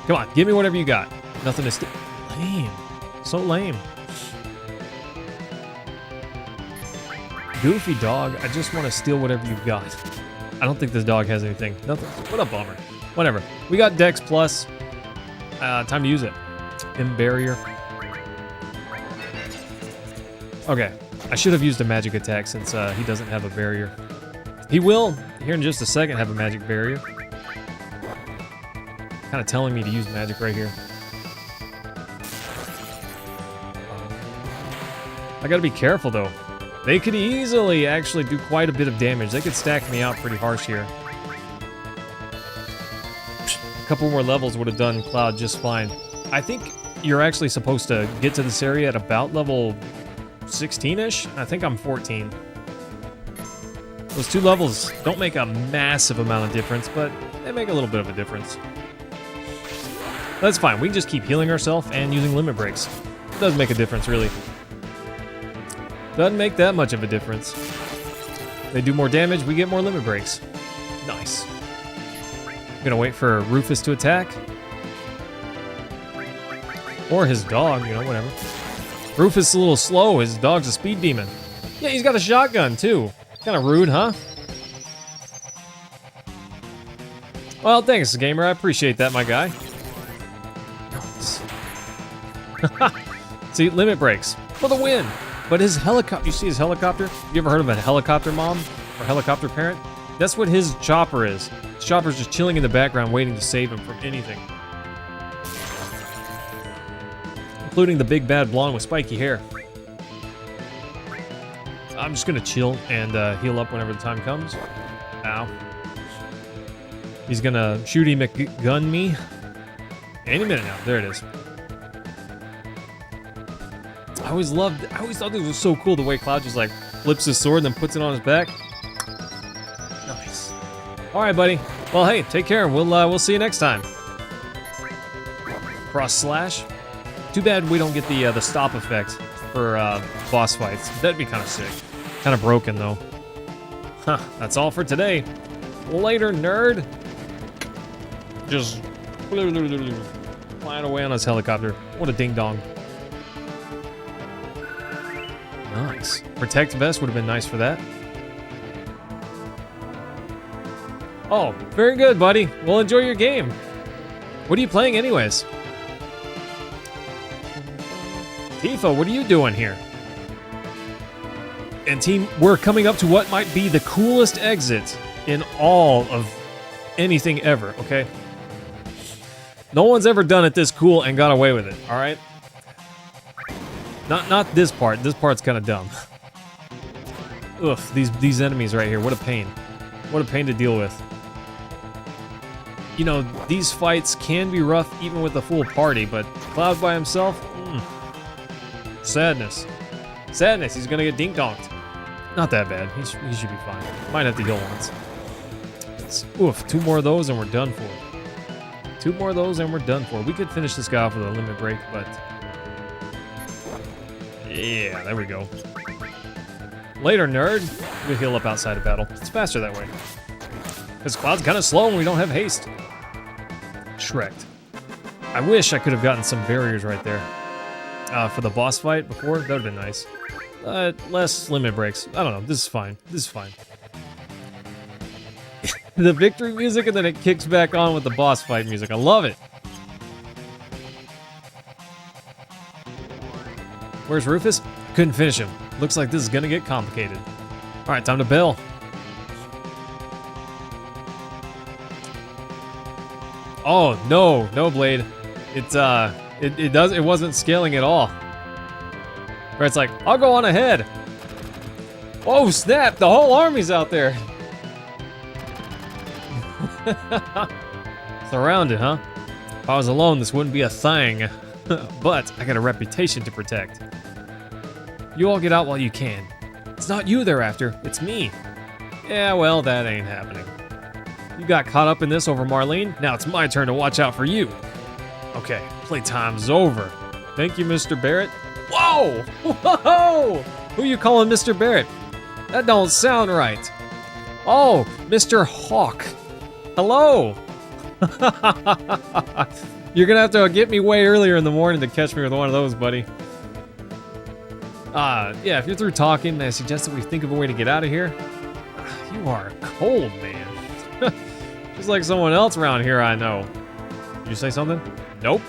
Come on, give me whatever you got. Nothing to steal. Lame. So lame. Goofy dog, I just want to steal whatever you've got. I don't think this dog has anything. Nothing. What a bummer. Whatever. We got Dex Plus. Time to use it. Barrier. Okay. I should have used a magic attack since he doesn't have a barrier. He will, here in just a second, have a magic barrier. Kind of telling me to use magic right here. I gotta be careful though. They could easily actually do quite a bit of damage. They could stack me out pretty harsh here. A couple more levels would have done Cloud just fine. I think you're actually supposed to get to this area at about level 16-ish. I think I'm 14. Those two levels don't make a massive amount of difference, but they make a little bit of a difference. That's fine. We can just keep healing ourselves and using limit breaks. It doesn't make a difference, really. Doesn't make that much of a difference. They do more damage, we get more limit breaks. Nice. I'm gonna wait for Rufus to attack. Or his dog, you know, whatever. Rufus is a little slow, his dog's a speed demon. Yeah, he's got a shotgun, too. Kinda rude, huh? Well, thanks, gamer. I appreciate that, my guy. See, limit breaks. For the win! But his helicopter, you see his helicopter? You ever heard of a helicopter mom? Or helicopter parent? That's what his chopper is. His chopper's just chilling in the background waiting to save him from anything. Including the big bad blonde with spiky hair. I'm just gonna chill and heal up whenever the time comes. Ow. He's gonna shooty McGun me. Any minute now, there it is. I always thought this was so cool the way Cloud just like flips his sword and then puts it on his back. Nice. All right, buddy. Well, hey, take care. We'll see you next time. Cross slash. Too bad we don't get the stop effect for boss fights. That'd be kind of sick. Kind of broken though. Huh. That's all for today. Later, nerd. Just flying away on his helicopter. What a ding dong. Nice. Protect vest would have been nice for that. Oh, very good, buddy. Well, enjoy your game. What are you playing anyways? Tifa, what are you doing here? And team, we're coming up to what might be the coolest exit in all of anything ever, okay? No one's ever done it this cool and got away with it, all right? Not this part. This part's kind of dumb. Ugh, these enemies right here. What a pain. What a pain to deal with. You know, these fights can be rough even with a full party, but Cloud by himself? Sadness. Sadness, he's gonna get dink-donked. Not that bad. He should be fine. Might have to heal once. Oof, 2 more of those and we're done for. 2 more of those and we're done for. We could finish this guy off with a limit break, but... yeah, there we go. Later, nerd. We heal up outside of battle. It's faster that way. Because Cloud's kind of slow and we don't have haste. Shrek'd. I wish I could have gotten some barriers right there. For the boss fight before, that would have been nice. Less limit breaks. I don't know, this is fine. This is fine. The victory music and then it kicks back on with the boss fight music. I love it. Where's Rufus? Couldn't finish him. Looks like this is gonna get complicated. Alright, time to bail. Oh, no, Blade. It wasn't scaling at all. Where it's like, I'll go on ahead. Oh, snap, the whole army's out there. Surrounded, huh? If I was alone, this wouldn't be a thing. But I got a reputation to protect. You all get out while you can. It's not you they're after, it's me. Yeah, well, that ain't happening. You got caught up in this over Marlene, now it's my turn to watch out for you. Okay, playtime's over. Thank you, Mr. Barrett. Whoa! Whoa! Who you calling Mr. Barrett? That don't sound right. Oh, Mr. Hawk. Hello! You're gonna have to get me way earlier in the morning to catch me with one of those, buddy. Yeah, if you're through talking, I suggest that we think of a way to get out of here. You are cold, man. Just like someone else around here I know. Did you say something? Nope.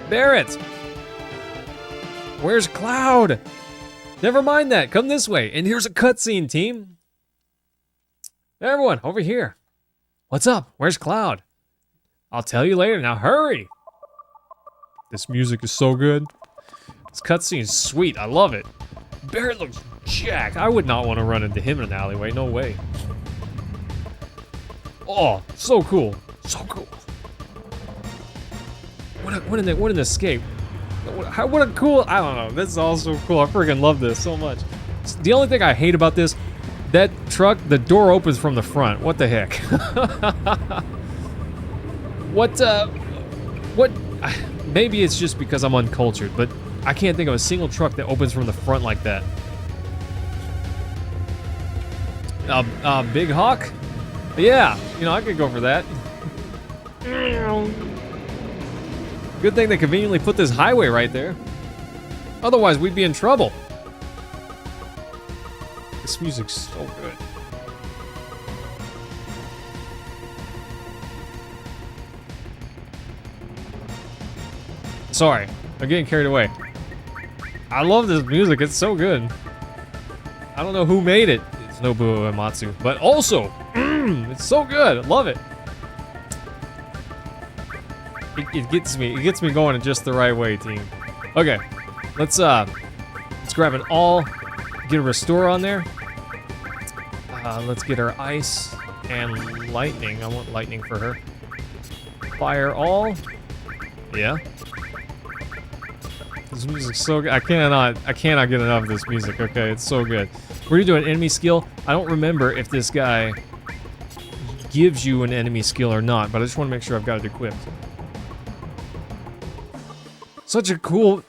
Barrett! Where's Cloud? Never mind that, come this way. And here's a cutscene, team. Everyone, over here. What's up? Where's Cloud? I'll tell you later, now hurry! This music is so good. This cutscene's sweet, I love it. Barrett looks jacked. I would not want to run into him in an alleyway, no way. Oh, so cool, so cool. What an escape. What a cool, I don't know, this is all so cool. I freaking love this so much. The only thing I hate about this, that truck, the door opens from the front. What the heck? What, maybe it's just because I'm uncultured, but I can't think of a single truck that opens from the front like that. Big Hawk? Yeah, you know, I could go for that. Good thing they conveniently put this highway right there. Otherwise, we'd be in trouble. This music's so good. Sorry, I'm getting carried away. I love this music, it's so good. I don't know who made it. It's Nobuo Uematsu, but also, it's so good, I love it. It gets me going in just the right way, team. Okay, let's grab an all, get a restore on there. Let's get our ice and lightning. I want lightning for her. Fire all. Yeah. This music's so good. I cannot get enough of this music. Okay, it's so good. We're gonna do an enemy skill. I don't remember if this guy gives you an enemy skill or not, but I just want to make sure I've got it equipped. What a cool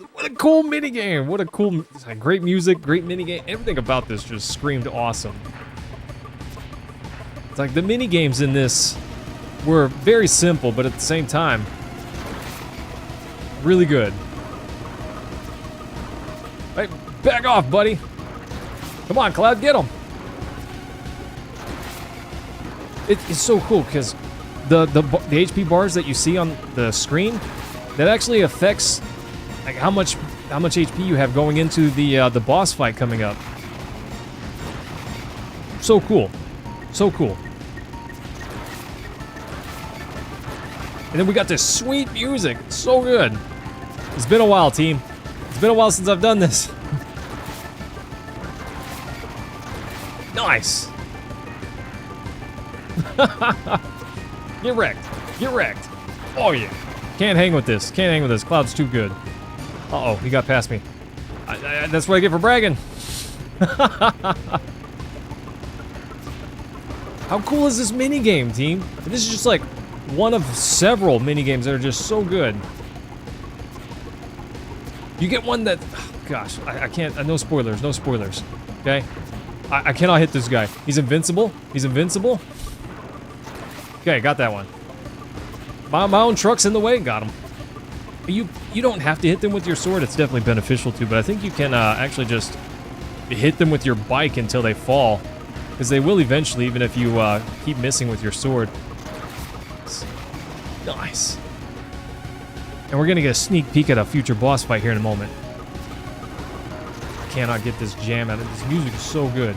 minigame. What a cool, great music, great minigame. Everything about this just screamed awesome. It's like the minigames in this were very simple, but at the same time, really good. Hey, back off, buddy. Come on, Cloud, get him. It's so cool because the HP bars that you see on the screen, that actually affects like how much HP you have going into the boss fight coming up. So cool, so cool. And then we got this sweet music, so good. It's been a while, team. It's been a while since I've done this. Nice. Get wrecked. Get wrecked. Oh, yeah. Can't hang with this. Can't hang with this. Cloud's too good. Uh-oh, he got past me. That's what I get for bragging. How cool is this minigame, team? This is just like one of several minigames that are just so good. You get one that... Oh, gosh, I can't... no spoilers. No spoilers. Okay? I cannot hit this guy. He's invincible. He's invincible. Okay, got that one. My own truck's in the way. Got him. You don't have to hit them with your sword. It's definitely beneficial to, but I think you can actually just hit them with your bike until they fall. Because they will eventually, even if you keep missing with your sword. Nice. And we're going to get a sneak peek at a future boss fight here in a moment. I cannot get this jam out of this. Music is so good.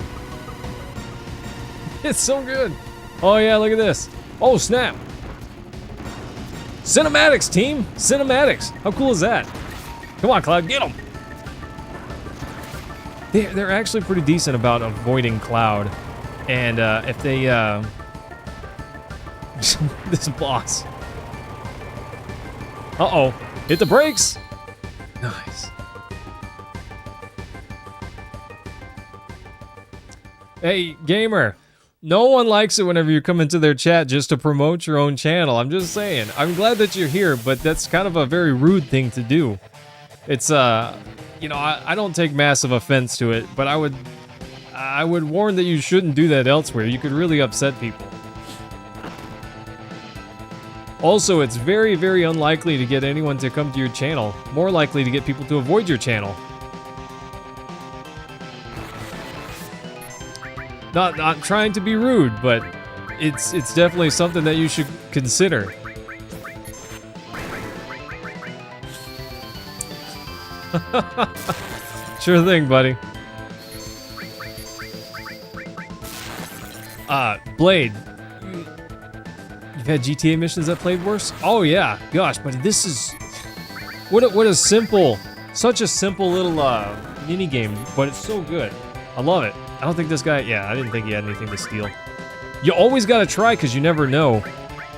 It's so good. Oh yeah, look at this. Oh snap. Cinematics, team. Cinematics. How cool is that? Come on, Cloud, get them. They're actually pretty decent about avoiding Cloud. And if they... this boss. Uh-oh. Hit the brakes. Nice. Hey, gamer. No one likes it whenever you come into their chat just to promote your own channel. I'm just saying. I'm glad that you're here, but that's kind of a very rude thing to do. It's, you know, I don't take massive offense to it, but I would warn that you shouldn't do that elsewhere. You could really upset people. Also, it's very, very unlikely to get anyone to come to your channel. More likely to get people to avoid your channel. Not trying to be rude, but it's definitely something that you should consider. Sure thing, buddy. Blade. You've had GTA missions that played worse? Oh yeah, gosh, but this is what a simple, such a simple little mini game, but it's so good. I love it. I don't think this guy, yeah, I didn't think he had anything to steal. You always gotta try because you never know,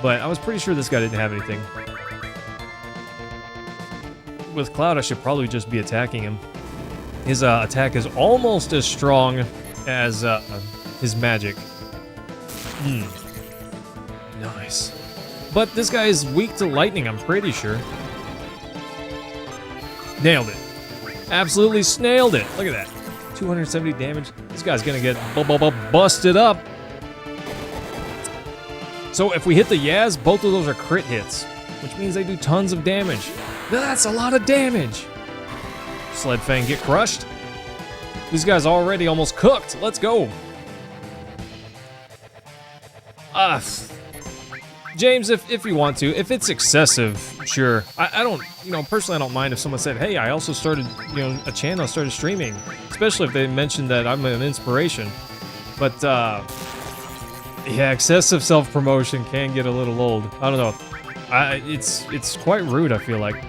but I was pretty sure this guy didn't have anything. With Cloud, I should probably just be attacking him. His attack is almost as strong as his magic. Nice. But this guy is weak to lightning, I'm pretty sure. Nailed it. Absolutely snailed it. Look at that. 270 damage. This guy's gonna get busted up. So if we hit the Yaz, both of those are crit hits, which means they do tons of damage. That's a lot of damage. Sled Fang get crushed. This guy's already almost cooked. Let's go. James, if you want to, if it's excessive, sure. I don't, you know, personally I don't mind if someone said, hey, I also started, you know, a channel, started streaming. Especially if they mentioned that I'm an inspiration. But, yeah, excessive self-promotion can get a little old. I don't know. It's quite rude, I feel like.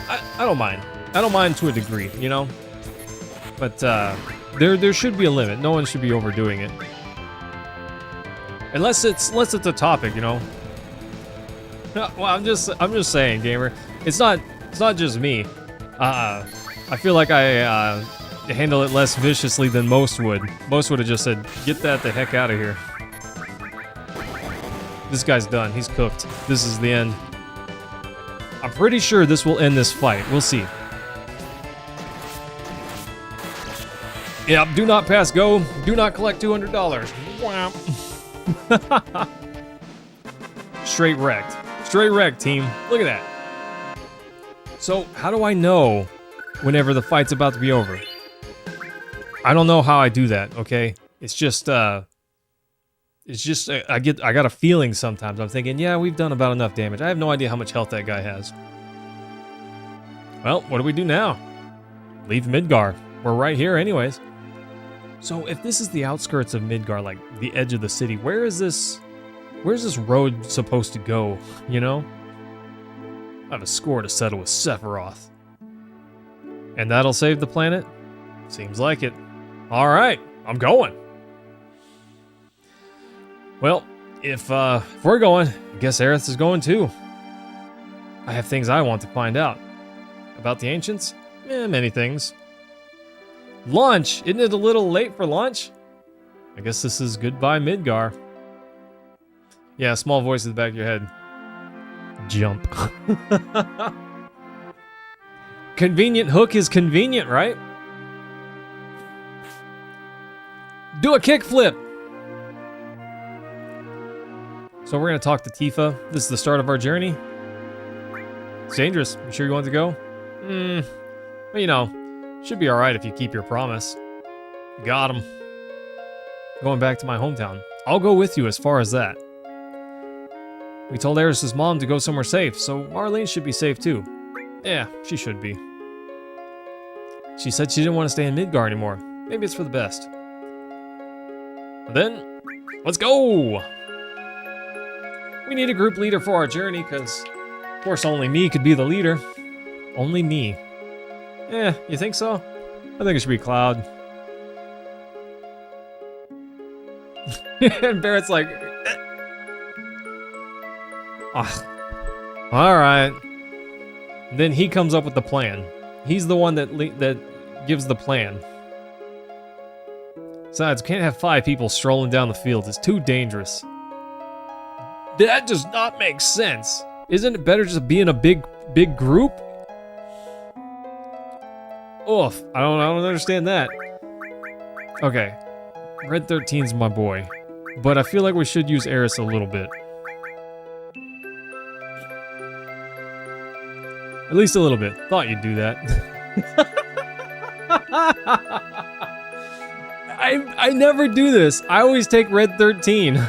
I don't mind. I don't mind to a degree, you know? But, there should be a limit. No one should be overdoing it. Unless it's a topic, you know. Well, I'm just saying, gamer. It's not just me. I feel like I handle it less viciously than most would. Most would have just said, "Get that the heck out of here." This guy's done. He's cooked. This is the end. I'm pretty sure this will end this fight. We'll see. Yep. Do not pass go. Do not collect $200. Wow. Straight wrecked. Straight wrecked, team. Look at that. So, how do I know whenever the fight's about to be over? I don't know how I do that, okay? It's just I got a feeling sometimes. I'm thinking, yeah, we've done about enough damage. I have no idea how much health that guy has. Well, what do we do now? Leave Midgar. We're right here anyways. So if this is the outskirts of Midgar, like the edge of the city, where's this road supposed to go, you know? I have a score to settle with Sephiroth. And that'll save the planet? Seems like it. All right, I'm going. Well, if we're going, I guess Aerith is going too. I have things I want to find out. About the ancients? Many things. Lunch? Isn't it a little late for lunch? I guess this is goodbye Midgar. Yeah, small voice in the back of your head. Jump. Convenient hook is convenient, right? Do a kickflip! So we're gonna talk to Tifa. This is the start of our journey. It's dangerous. You sure you want to go? Well, you know, should be alright if you keep your promise. Got him. Going back to my hometown. I'll go with you as far as that. We told Aeris's mom to go somewhere safe, so Marlene should be safe too. Yeah, she should be. She said she didn't want to stay in Midgar anymore. Maybe it's for the best. Then, let's go! We need a group leader for our journey, because, of course, only me could be the leader. Only me. You think so? I think it should be Cloud. And Barrett's like... Alright. Then he comes up with the plan. He's the one that gives the plan. Besides, can't have 5 people strolling down the field. It's too dangerous. That does not make sense. Isn't it better just being a big group? Oof, I don't understand that. Okay, Red 13's my boy, but I feel like we should use Aeris a little bit. At least a little bit. Thought you'd do that. I never do this. I always take Red 13.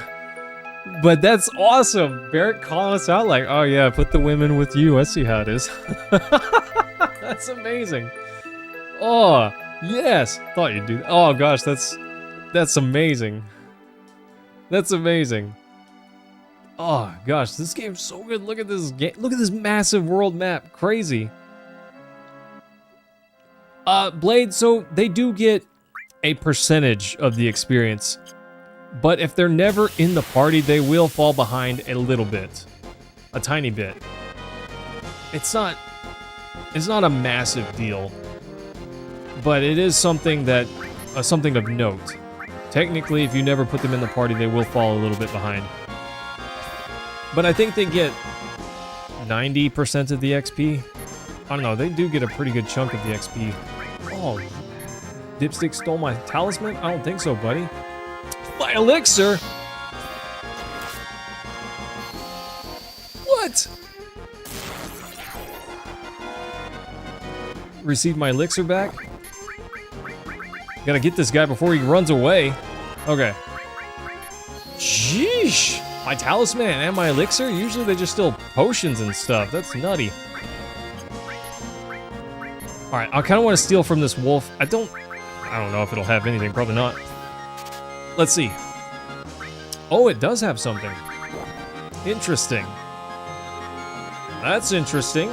But that's awesome. Barrett calling us out like, oh yeah, put the women with you. I see how it is. That's amazing. Oh, yes. Thought you'd do that. Oh gosh, that's amazing. That's amazing. Oh gosh, this game's so good. Look at this game. Look at this massive world map. Crazy. Blade, so they do get a percentage of the experience, but if they're never in the party, they will fall behind a little bit. A tiny bit. It's not a massive deal, but it is something that something of note. Technically, if you never put them in the party, they will fall a little bit behind. But I think they get 90% of the XP. I don't know, they do get a pretty good chunk of the XP. Oh, Dipstick stole my talisman? I don't think so, buddy. My elixir? What? Receive my elixir back? Gotta get this guy before he runs away. Okay. Sheesh! My talisman and my elixir? Usually they just steal potions and stuff. That's nutty. Alright, I kind of want to steal from this wolf. I don't know if it'll have anything. Probably not. Let's see. Oh, it does have something. Interesting. That's interesting.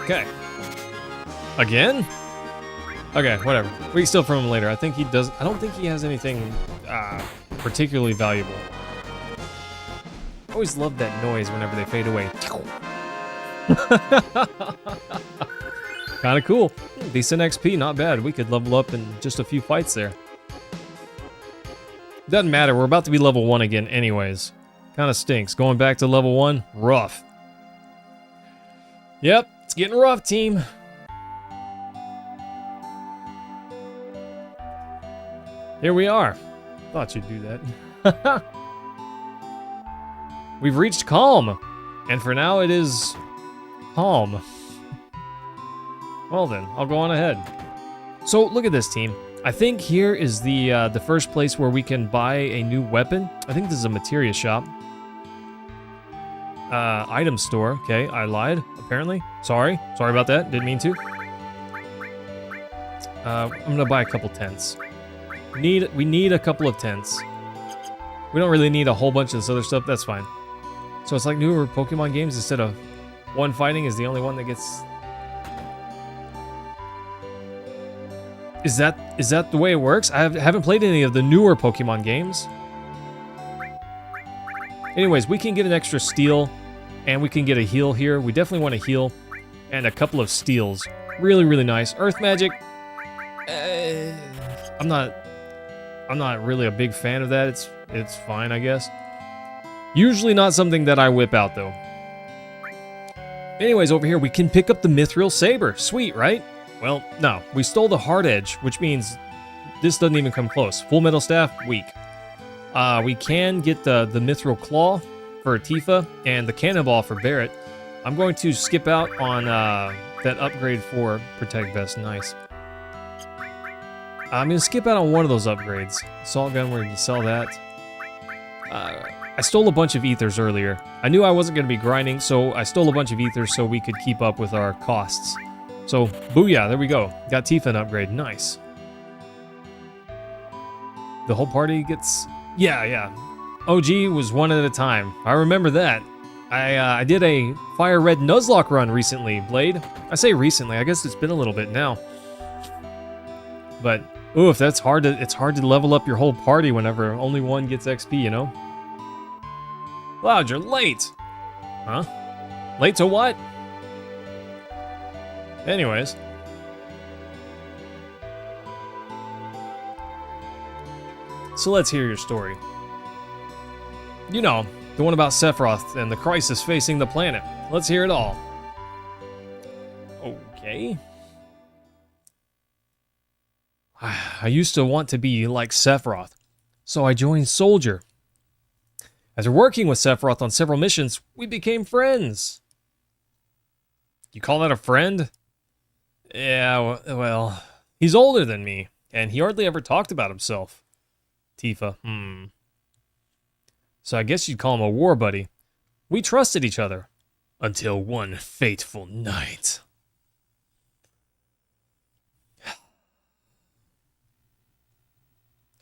Okay. Again? Okay, whatever. We can steal from him later. I think he does. I don't think he has anything particularly valuable. I always love that noise whenever they fade away. Kind of cool. Decent XP, not bad. We could level up in just a few fights there. Doesn't matter, we're about to be level 1 again anyways. Kind of stinks. Going back to level 1, rough. Yep, it's getting rough, team. Here we are. Thought you'd do that. We've reached calm. And for now, it is calm. Well then, I'll go on ahead. So, look at this, team. I think here is the first place where we can buy a new weapon. I think this is a materia shop. Item store. Okay, I lied, apparently. Sorry about that. Didn't mean to. I'm gonna buy a couple tents. We need a couple of tents. We don't really need a whole bunch of this other stuff. That's fine. So it's like newer Pokemon games. Instead of one fighting is the only one that gets... Is that the way it works? I haven't played any of the newer Pokemon games. Anyways, we can get an extra steel, and we can get a heal here. We definitely want a heal, and a couple of steals. Really, really nice. Earth Magic. I'm not really a big fan of that. It's fine, I guess. Usually not something that I whip out though. Anyways, over here we can pick up the Mithril Saber. Sweet, right? Well, no. We stole the Hard Edge, which means this doesn't even come close. Full Metal Staff, weak. We can get the Mithril Claw for Tifa and the Cannonball for Barret. I'm going to skip out on that upgrade for Protect Vest. Nice. I'm going to skip out on one of those upgrades. Assault Gun, where you can sell that. I stole a bunch of ethers earlier. I knew I wasn't going to be grinding, so I stole a bunch of ethers so we could keep up with our costs. So, booyah, there we go. Got Tifa an upgrade. Nice. The whole party gets... Yeah. OG was one at a time. I remember that. I did a Fire Red Nuzlocke run recently, Blade. I say recently, I guess it's been a little bit now. But, oof, it's hard to level up your whole party whenever only one gets XP, you know? Cloud, you're late! Huh? Late to what? Anyways. So let's hear your story. You know, the one about Sephiroth and the crisis facing the planet. Let's hear it all. Okay. I used to want to be like Sephiroth, so I joined Soldier. After working with Sephiroth on several missions, we became friends. You call that a friend? Yeah, well, he's older than me, and he hardly ever talked about himself. Tifa, So I guess you'd call him a war buddy. We trusted each other. Until one fateful night.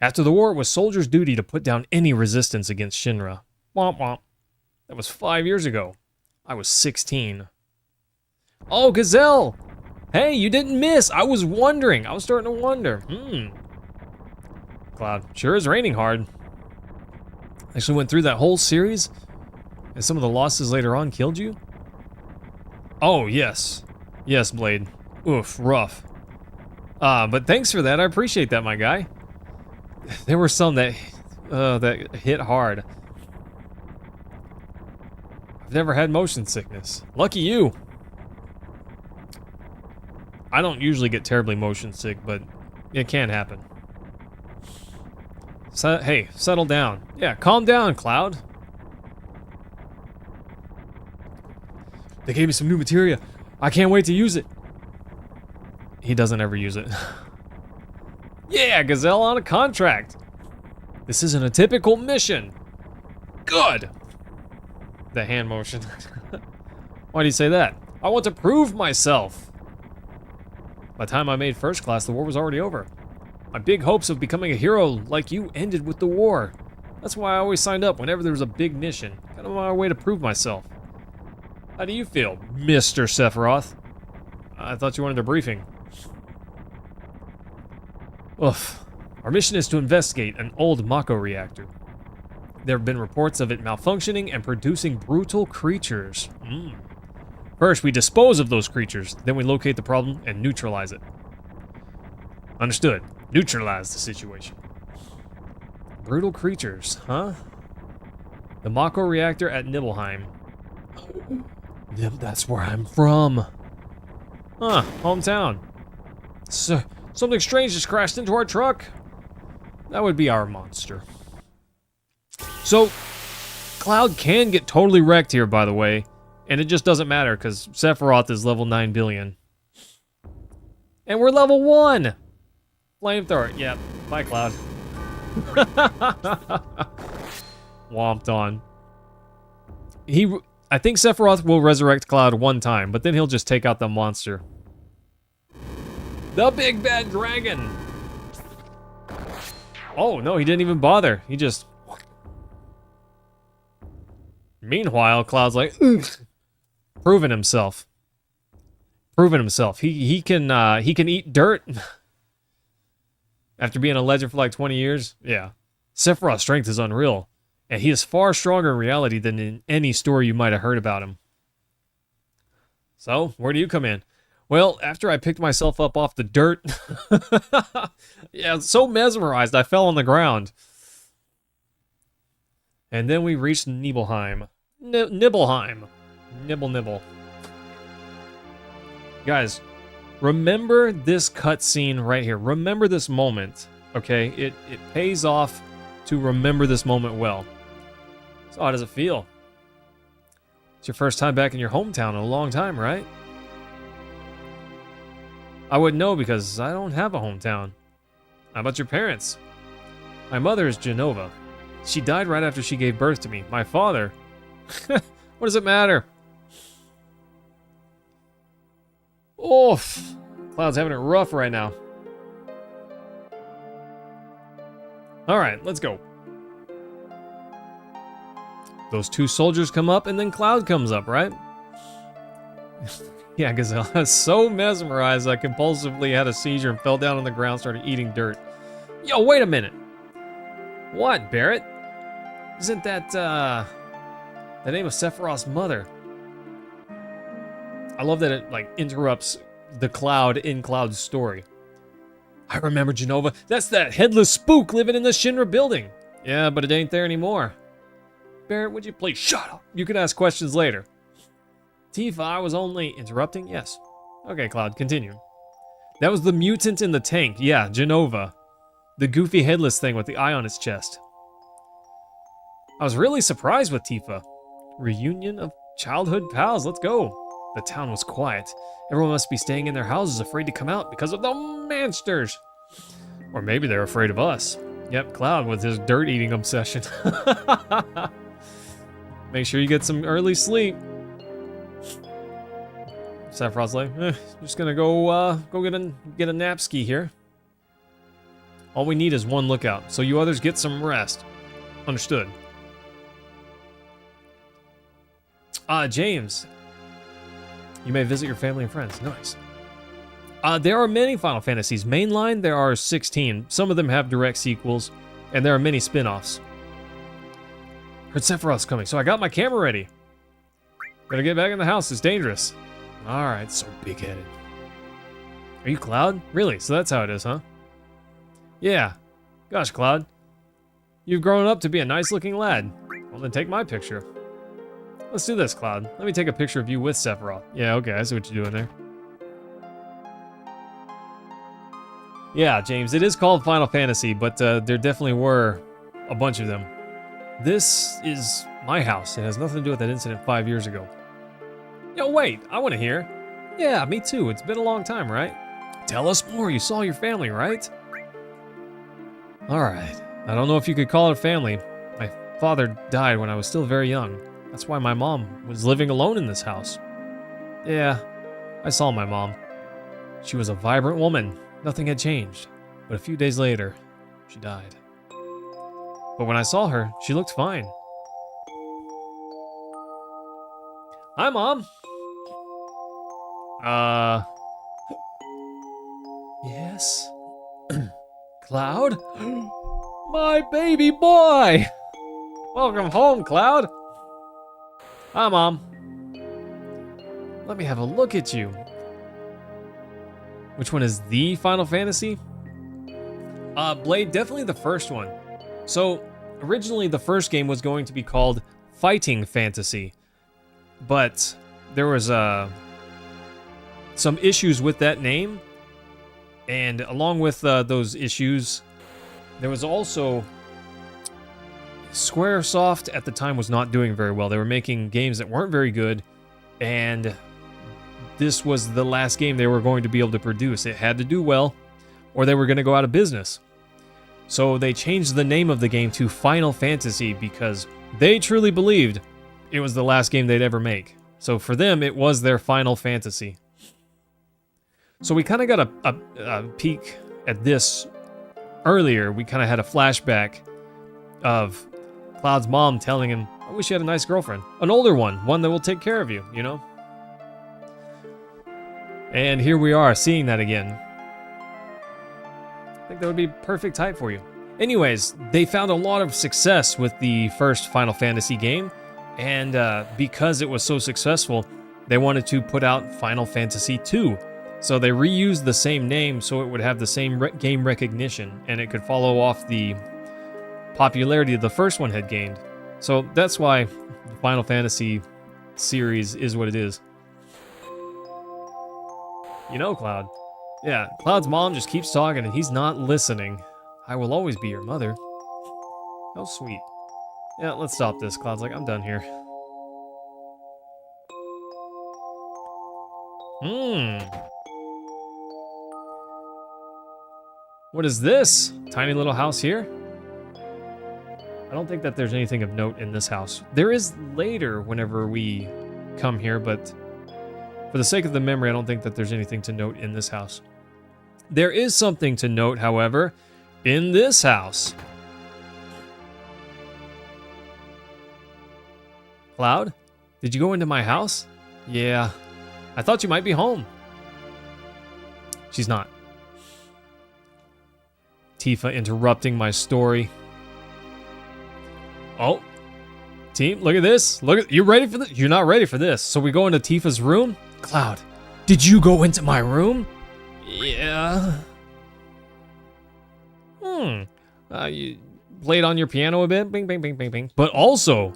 After the war, it was Soldier's duty to put down any resistance against Shinra. Womp womp. That was 5 years ago. I was 16. Oh, Gazelle! Hey, you didn't miss! I was wondering. I was starting to wonder. Cloud, sure is raining hard. Actually went through that whole series, and some of the losses later on killed you? Oh, yes. Yes, Blade. Oof, rough. But thanks for that. I appreciate that, my guy. There were some that hit hard. I've never had motion sickness. Lucky you. I don't usually get terribly motion sick, but it can happen. So, hey, settle down. Yeah, calm down, Cloud. They gave me some new materia. I can't wait to use it. He doesn't ever use it. Yeah, Gazelle on a contract. This isn't a typical mission. Good. The hand motion. Why do you say that? I want to prove myself. By the time I made first class, the war was already over. My big hopes of becoming a hero like you ended with the war. That's why I always signed up whenever there was a big mission. Kind of my way to prove myself. How do you feel, Mr. Sephiroth? I thought you wanted a briefing. Oof. Our mission is to investigate an old Mako reactor. There have been reports of it malfunctioning and producing brutal creatures. First, we dispose of those creatures, then we locate the problem and neutralize it. Understood. Neutralize the situation. Brutal creatures, huh? The Mako reactor at Nibelheim. That's where I'm from. Huh, hometown. So, something strange just crashed into our truck. That would be our monster. So, Cloud can get totally wrecked here, by the way. And it just doesn't matter, because Sephiroth is level 9 billion. And we're level 1! Flamethrower. Yeah, bye, Cloud. Womped on. I think Sephiroth will resurrect Cloud one time, but then he'll just take out the monster. The big bad dragon! Oh, no, he didn't even bother. He just... Meanwhile, Cloud's like, proving himself. Proving himself. He can eat dirt. After being a legend for like 20 years, yeah. Sephiroth's strength is unreal, and he is far stronger in reality than in any story you might have heard about him. So, where do you come in? Well, after I picked myself up off the dirt, yeah, so mesmerized I fell on the ground. And then we reached Nibelheim. Nibelheim. Nibble. Guys, remember this cutscene right here. Remember this moment, okay? It pays off to remember this moment well. So how does it feel? It's your first time back in your hometown in a long time, right? I wouldn't know because I don't have a hometown. How about your parents? My mother is Jenova. She died right after she gave birth to me. My father... what does it matter? Oof. Cloud's having it rough right now. Alright, let's go. Those two soldiers come up and then Cloud comes up, right? Yeah, because I was so mesmerized I compulsively had a seizure and fell down on the ground, started eating dirt. Yo, wait a minute. What, Barret? Isn't that, the name of Sephiroth's mother? I love that it, like, interrupts the Cloud in Cloud's story. I remember Jenova. That's that headless spook living in the Shinra building. Yeah, but it ain't there anymore. Barret, would you please shut up? You can ask questions later. Tifa, I was only interrupting? Yes. Okay, Cloud, continue. That was the mutant in the tank. Yeah, Jenova. The goofy headless thing with the eye on its chest. I was really surprised with Tifa. Reunion of childhood pals, let's go. The town was quiet. Everyone must be staying in their houses afraid to come out because of the monsters. Or maybe they're afraid of us. Yep, Cloud with his dirt eating obsession. Make sure you get some early sleep. Sephiroth's like, just gonna go get a nap ski here. All we need is one lookout, so you others get some rest. Understood. James. You may visit your family and friends. Nice. There are many Final Fantasies. Mainline, there are 16. Some of them have direct sequels, and there are many spin-offs. Heard Sephiroth's coming, so I got my camera ready. Gotta get back in the house, it's dangerous. Alright, so big-headed. Are you Cloud? Really? So that's how it is, huh? Yeah. Gosh, Cloud. You've grown up to be a nice-looking lad. Well, then take my picture. Let's do this, Cloud. Let me take a picture of you with Sephiroth. Yeah, okay, I see what you're doing there. Yeah, James, it is called Final Fantasy, but there definitely were a bunch of them. This is my house. It has nothing to do with that incident 5 years ago. Yo, wait, I want to hear. Yeah, me too. It's been a long time, right? Tell us more. You saw your family, right? Alright. I don't know if you could call it family. My father died when I was still very young. That's why my mom was living alone in this house. Yeah, I saw my mom. She was a vibrant woman. Nothing had changed. But a few days later, she died. But when I saw her, she looked fine. Hi, Mom. Yes? Cloud? My baby boy! Welcome home, Cloud. Hi, Mom. Let me have a look at you. Which one is the Final Fantasy? Blade, definitely the first one. So, originally the first game was going to be called Fighting Fantasy. But there was some issues with that name. And along with those issues, there was also... Squaresoft at the time was not doing very well. They were making games that weren't very good. And this was the last game they were going to be able to produce. It had to do well, or they were going to go out of business. So they changed the name of the game to Final Fantasy because they truly believed it was the last game they'd ever make. So for them, it was their Final Fantasy. So we kind of got a peek at this earlier. We kind of had a flashback of Cloud's mom telling him, I wish you had a nice girlfriend. An older one that will take care of you, you know? And here we are, seeing that again. I think that would be perfect type for you. Anyways, they found a lot of success with the first Final Fantasy game, and because it was so successful, they wanted to put out Final Fantasy II. So they reused the same name so it would have the same game recognition, and it could follow off the popularity the first one had gained. So that's why the Final Fantasy series is what it is. You know, Cloud. Yeah, Cloud's mom just keeps talking and he's not listening. I will always be your mother. How sweet. Yeah, let's stop this. Cloud's like, I'm done here. What is this? Tiny little house here? I don't think that there's anything of note in this house. There is later whenever we come here, but for the sake of the memory, I don't think that there's anything to note in this house. There is something to note, however, in this house. Cloud, did you go into my house? Yeah, I thought you might be home. She's not. Tifa interrupting my story. Oh, team, look at this. Look at you ready for this? You're not ready for this. So we go into Tifa's room. Cloud, did you go into my room? Yeah. You played on your piano a bit. Bing, bing, bing, bing, bing. But also,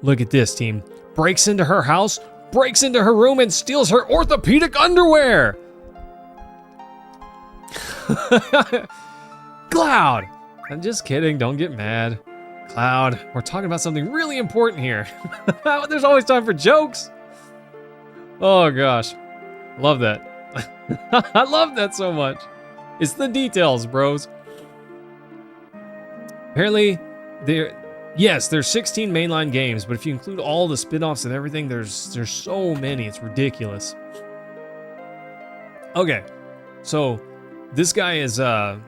look at this, team. Breaks into her house, breaks into her room, and steals her orthopedic underwear. Cloud! I'm just kidding. Don't get mad. Cloud, we're talking about something really important here. There's always time for jokes. Oh, gosh. Love that. I love that so much. It's the details, bros. Apparently, there's 16 mainline games, but if you include all the spin-offs and everything, there's so many. It's ridiculous. Okay, so this guy is a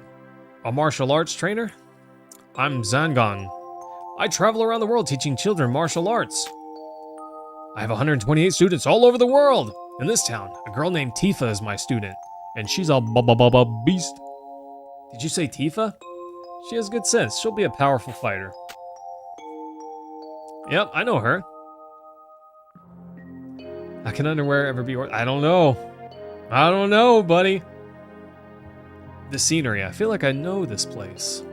martial arts trainer. I'm Zangon. I travel around the world teaching children martial arts. I have 128 students all over the world. In this town, a girl named Tifa is my student, and she's a beast. Did you say Tifa? She has good sense. She'll be a powerful fighter. Yep, I know her. How can underwear ever be I don't know. I don't know, buddy. The scenery. I feel like I know this place.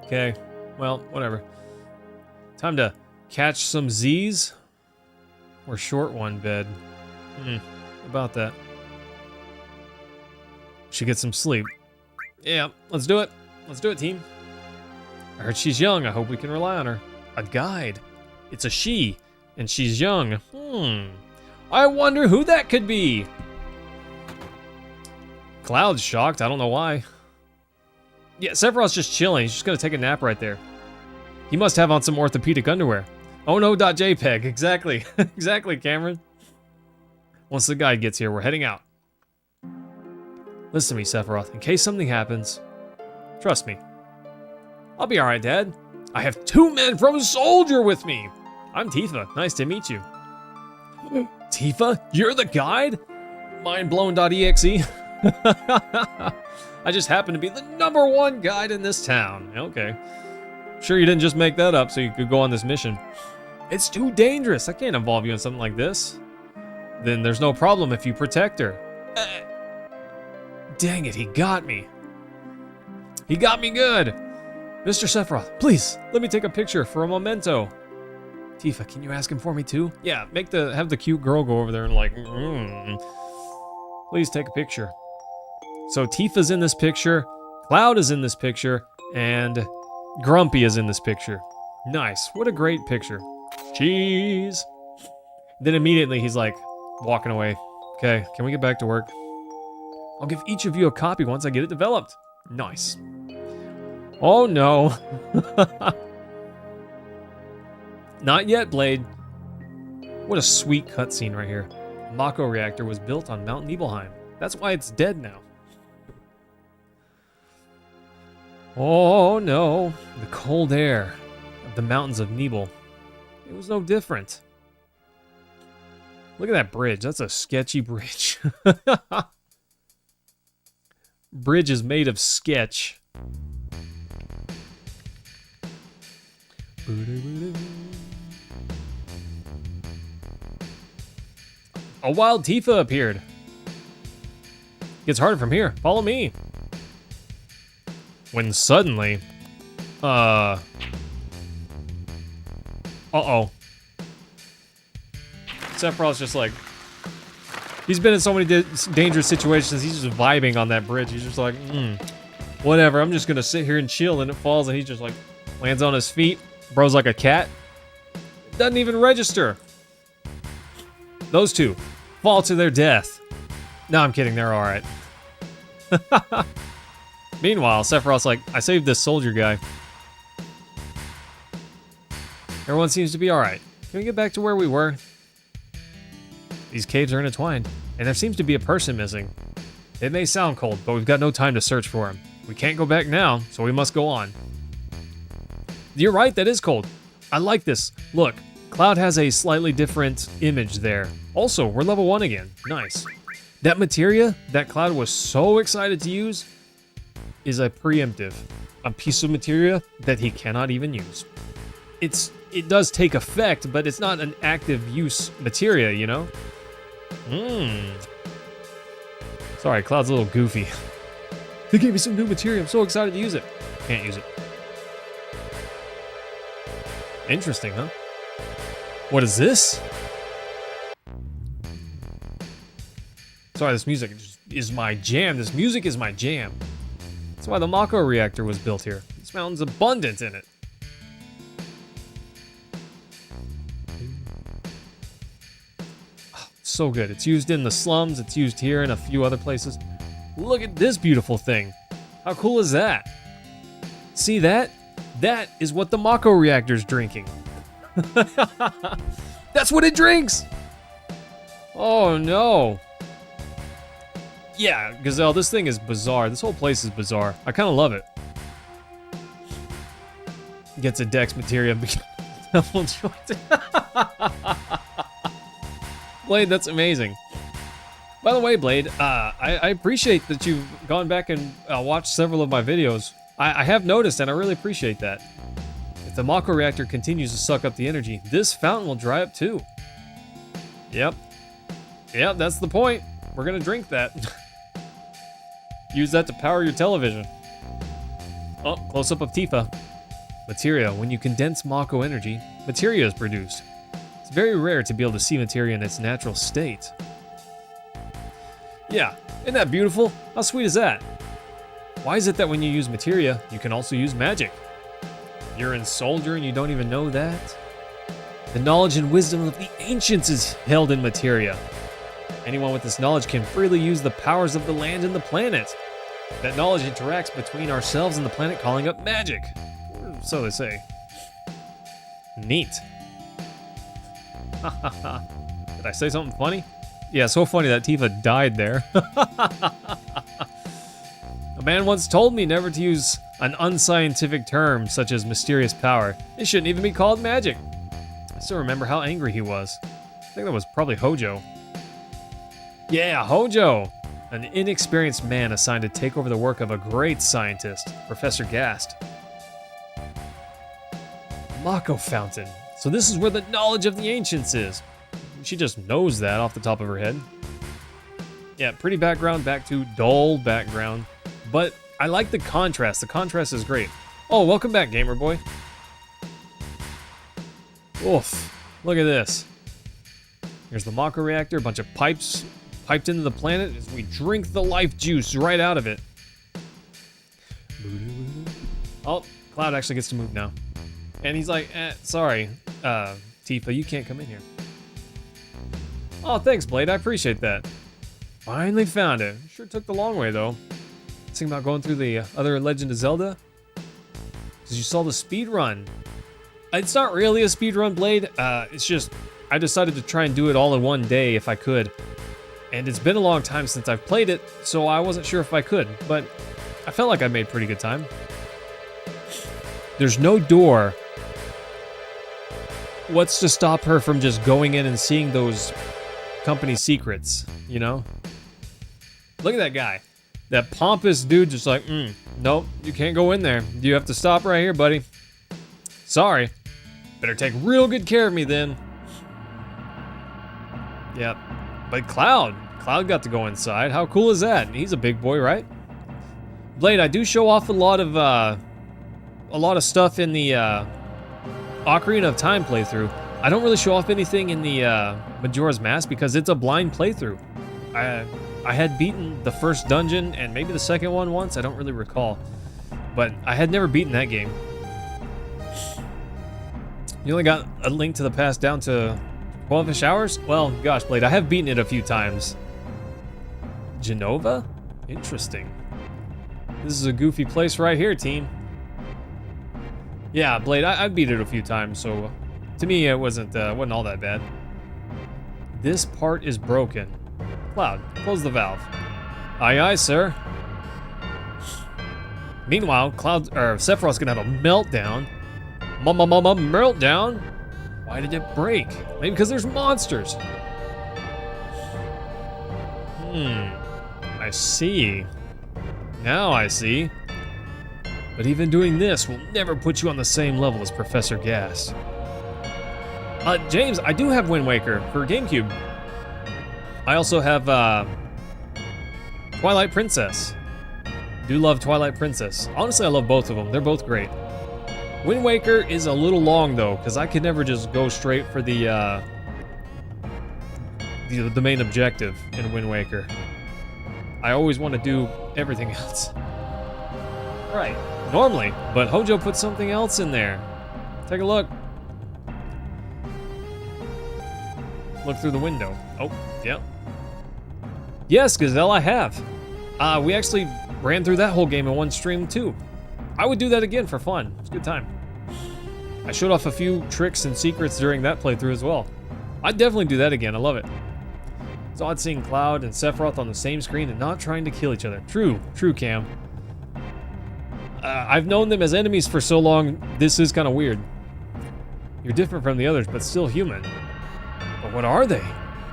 Okay, well, whatever. Time to catch some Z's. Or short one bed. About that. Should get some sleep. Yeah, let's do it. Let's do it, team. I heard she's young. I hope we can rely on her. A guide. It's a she, and she's young. I wonder who that could be. Cloud's shocked. I don't know why. Yeah, Sephiroth's just chilling. He's just gonna take a nap right there. He must have on some orthopedic underwear. Oh no, .jpg. Exactly. Exactly, Cameron. Once the guide gets here, we're heading out. Listen to me, Sephiroth. In case something happens, trust me. I'll be alright, Dad. I have 2 men from Soldier with me. I'm Tifa. Nice to meet you. Tifa? You're the guide? Mindblown.exe. I just happen to be the #1 guide in this town. Okay. Sure you didn't just make that up so you could go on this mission. It's too dangerous. I can't involve you in something like this. Then there's no problem if you protect her. Dang it, he got me. He got me good. Mr. Sephiroth, please, let me take a picture for a memento. Tifa, can you ask him for me too? Yeah, have the cute girl go over there and like, please take a picture. So Tifa's in this picture, Cloud is in this picture, and Grumpy is in this picture. Nice, what a great picture. Cheese. Then immediately he's like, walking away. Okay, can we get back to work? I'll give each of you a copy once I get it developed. Nice. Oh no. Not yet, Blade. What a sweet cutscene right here. Mako reactor was built on Mount Nibelheim. That's why it's dead now. Oh no. The cold air of the mountains of Nibel. It was no different. Look at that bridge. That's a sketchy bridge. bridge is made of sketch. A wild Tifa appeared. Gets harder from here. Follow me. When suddenly, uh-oh. Sephiroth's just like, he's been in so many dangerous situations, he's just vibing on that bridge. He's just like, whatever, I'm just gonna sit here and chill, and it falls, and he just like lands on his feet. Bro's like a cat. Doesn't even register. Those two fall to their death. No, I'm kidding, they're alright. Meanwhile, Sephiroth's like, I saved this soldier guy. Everyone seems to be alright. Can we get back to where we were? These caves are intertwined, and there seems to be a person missing. It may sound cold, but we've got no time to search for him. We can't go back now, so we must go on. You're right, that is cold. I like this. Look, Cloud has a slightly different image there. Also, we're level 1 again. Nice. That materia that Cloud was so excited to use is a preemptive. A piece of materia that he cannot even use. It does take effect, but it's not an active use materia, you know? Sorry, Cloud's a little goofy. They gave me some new materia, I'm so excited to use it. Can't use it. Interesting, huh? What is this? Sorry, this music is my jam. This music is my jam. That's why the Mako reactor was built here. This mountain's abundant in it. Oh, so good. It's used in the slums. It's used here and a few other places. Look at this beautiful thing. How cool is that? See that? That is what the Mako reactor's drinking. That's what it drinks! Oh no. Yeah, Gazelle, this thing is bizarre. This whole place is bizarre. I kind of love it. Gets a Dex materia. Blade, that's amazing. By the way, Blade, I appreciate that you've gone back and watched several of my videos. I have noticed, and I really appreciate that. If the Mako reactor continues to suck up the energy, this fountain will dry up too. Yep, that's the point. We're gonna drink that. Use that to power your television. Oh, close-up of Tifa. Materia. When you condense Mako energy, materia is produced. It's very rare to be able to see materia in its natural state. Yeah, isn't that beautiful? How sweet is that? Why is it that when you use materia, you can also use magic? You're in Soldier and you don't even know that? The knowledge and wisdom of the ancients is held in materia. Anyone with this knowledge can freely use the powers of the land and the planet. That knowledge interacts between ourselves and the planet, calling up magic. So they say. Neat. Did I say something funny? Yeah, so funny that Tifa died there. A man once told me never to use an unscientific term such as mysterious power. It shouldn't even be called magic. I still remember how angry he was. I think that was probably Hojo. Yeah, Hojo! An inexperienced man assigned to take over the work of a great scientist, Professor Gast. Mako Fountain. So this is where the knowledge of the ancients is. She just knows that off the top of her head. Yeah, pretty background back to dull background. But I like the contrast. The contrast is great. Oh, welcome back, Gamer Boy. Oof. Look at this. Here's the Mako reactor, a bunch of pipes piped into the planet as we drink the life juice right out of it. Oh, Cloud actually gets to move now. And he's like, sorry, Tifa, you can't come in here. Oh, thanks, Blade, I appreciate that. Finally found it. Sure took the long way, though. Thinking about going through the other Legend of Zelda? Because you saw the speed run. It's not really a speed run, Blade. It's just, I decided to try and do it all in one day if I could. And it's been a long time since I've played it, so I wasn't sure if I could, but I felt like I made pretty good time. There's no door. What's to stop her from just going in and seeing those company secrets, you know? Look at that guy. That pompous dude just like, nope, you can't go in there. You have to stop right here, buddy. Sorry. Better take real good care of me then. Yep. But Cloud got to go inside. How cool is that? He's a big boy, right? Blade, I do show off a lot of stuff in the Ocarina of Time playthrough. I don't really show off anything in the Majora's Mask because it's a blind playthrough. I had beaten the first dungeon and maybe the second one once. I don't really recall, but I had never beaten that game. You only got A Link to the Past down to 12-ish hours? Well, gosh, Blade, I have beaten it a few times. Genova? Interesting. This is a goofy place right here, team. Yeah, Blade, I beat it a few times, so to me it wasn't all that bad. This part is broken. Cloud, close the valve. Aye, aye, sir. Meanwhile, Sephiroth's gonna have a meltdown. Meltdown? Why did it break? Maybe because there's monsters. I see. Now I see. But even doing this will never put you on the same level as Professor Gas. James, I do have Wind Waker for GameCube. I also have Twilight Princess. Do love Twilight Princess. Honestly, I love both of them. They're both great. Wind Waker is a little long though, because I could never just go straight for the main objective in Wind Waker. I always want to do everything else. Right. Normally, but Hojo put something else in there. Take a look. Look through the window. Oh, yep. Yes, Gazelle, I have. We actually ran through that whole game in one stream too. I would do that again for fun. It's a good time. I showed off a few tricks and secrets during that playthrough as well. I'd definitely do that again. I love it. It's odd seeing Cloud and Sephiroth on the same screen and not trying to kill each other. True, Cam. I've known them as enemies for so long, this is kind of weird. You're different from the others, but still human. But what are they?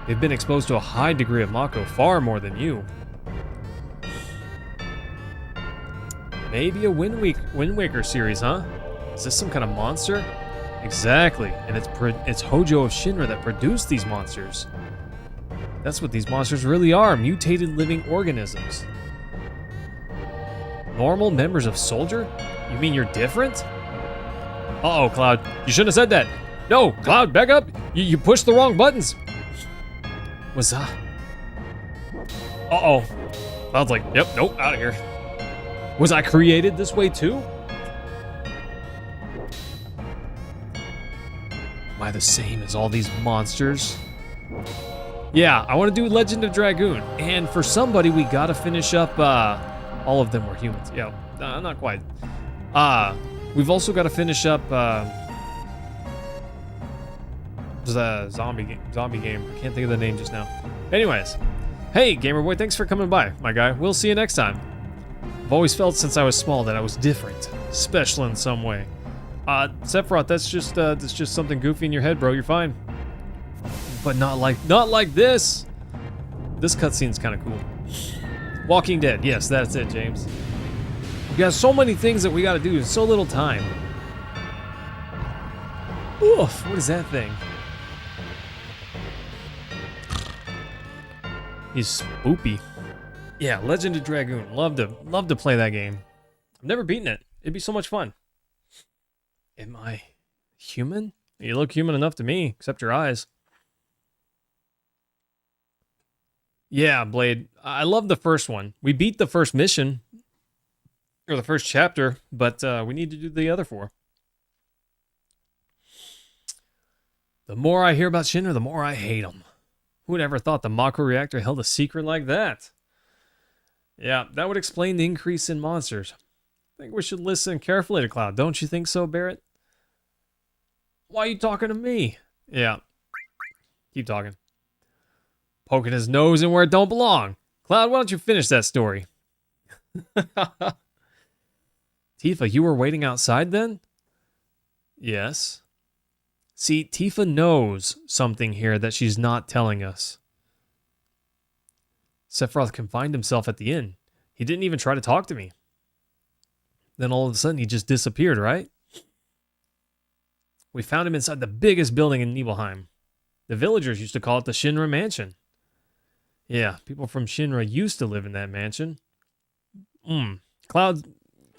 They've been exposed to a high degree of Mako, far more than you. Maybe a Wind Waker series, huh? Is this some kind of monster? Exactly, and it's Hojo of Shinra that produced these monsters. That's what these monsters really are, mutated living organisms. Normal members of Soldier? You mean you're different? Uh-oh, Cloud. You shouldn't have said that. No, Cloud, back up. You pushed the wrong buttons. Was that? Uh-oh. Cloud's like, yep, nope, out of here. Was I created this way too? Am I the same as all these monsters? Yeah, I want to do Legend of Dragoon. And for somebody, we gotta finish up, all of them were humans. Yeah, not quite. We've also got to finish up the zombie game. I can't think of the name just now. Anyways, hey Gamer Boy, thanks for coming by, my guy. We'll see you next time. I've always felt since I was small that I was different, special in some way. Sephiroth, that's just something goofy in your head, bro. You're fine. But not like this. This cutscene's kind of cool. Walking Dead, yes, that's it, James. We got so many things that we gotta do in so little time. Oof, what is that thing? He's spoopy. Yeah, Legend of Dragoon. Love to play that game. I've never beaten it. It'd be so much fun. Am I human? You look human enough to me, except your eyes. Yeah, Blade. I love the first one. We beat the first mission, or the first chapter, but we need to do the other 4. The more I hear about Shinra, the more I hate him. Who would ever thought the Mako reactor held a secret like that? Yeah, that would explain the increase in monsters. I think we should listen carefully to Cloud. Don't you think so, Barrett? Why are you talking to me? Yeah. Keep talking. Poking his nose in where it don't belong. Cloud, why don't you finish that story? Tifa, you were waiting outside then? Yes. See, Tifa knows something here that she's not telling us. Sephiroth confined himself at the inn. He didn't even try to talk to me. Then all of a sudden, he just disappeared, right? We found him inside the biggest building in Nibelheim. The villagers used to call it the Shinra Mansion. Yeah, people from Shinra used to live in that mansion. Cloud's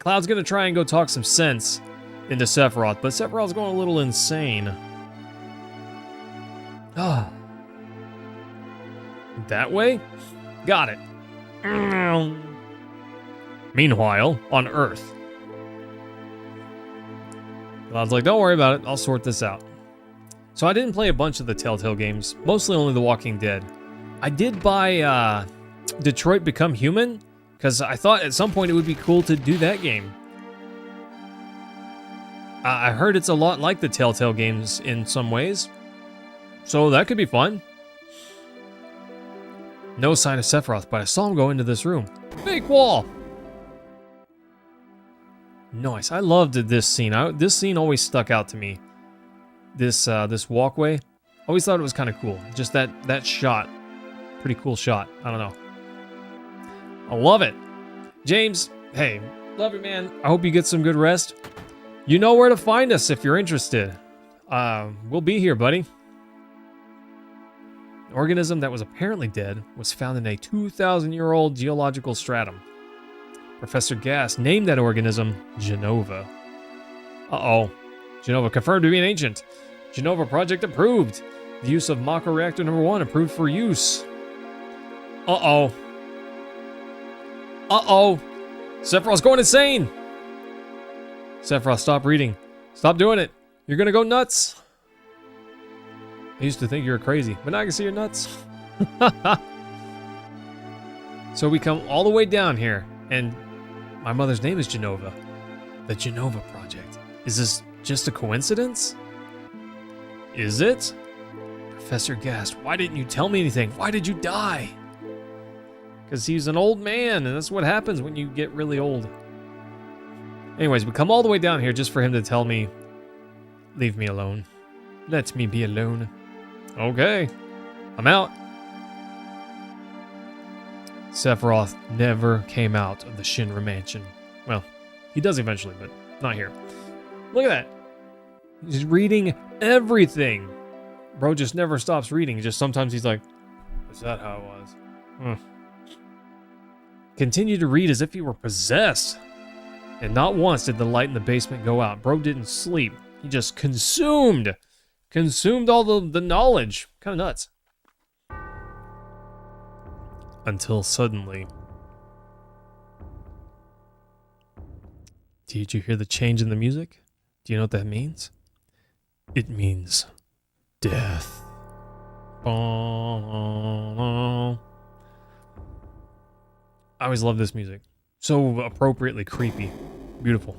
gonna try and go talk some sense into Sephiroth, but Sephiroth's going a little insane. Ah. That way? Got it. Meanwhile, on Earth. Cloud's like, don't worry about it, I'll sort this out. So I didn't play a bunch of the Telltale games, mostly only The Walking Dead. I did buy Detroit Become Human, because I thought at some point it would be cool to do that game. I heard it's a lot like the Telltale games in some ways, so that could be fun. No sign of Sephiroth, but I saw him go into this room. Fake wall! Nice, I loved this scene. This scene always stuck out to me. This walkway, always thought it was kind of cool. Just that shot, pretty cool shot. I don't know. I love it. James, hey, love you, man. I hope you get some good rest. You know where to find us if you're interested. We'll be here, buddy. An organism that was apparently dead was found in a 2,000-year-old geological stratum. Professor Gass named that organism Jenova. Uh-oh. Jenova confirmed to be an ancient. Jenova project approved. The use of Mako Reactor number 1 approved for use. Uh-oh. Uh-oh. Sephiroth's going insane. Sephiroth, stop reading. Stop doing it. You're gonna go nuts. I used to think you were crazy, but now I can see you're nuts. So we come all the way down here, and my mother's name is Jenova. The Jenova Project. Is this just a coincidence? Is it? Professor Gast, why didn't you tell me anything? Why did you die? Because he's an old man, and that's what happens when you get really old. Anyways, we come all the way down here just for him to tell me, leave me alone. Let me be alone. Okay, I'm out. Sephiroth never came out of the Shinra Mansion. Well, he does eventually, but not here. Look at that. He's reading everything. Bro just never stops reading. Just sometimes he's like, is that how it was? Continued to read as if he were possessed. And not once did the light in the basement go out. Bro didn't sleep. He just consumed all the knowledge. Kind of nuts. Until suddenly. Did you hear the change in the music? Do you know what that means? It means death. I always love this music. So appropriately creepy. Beautiful.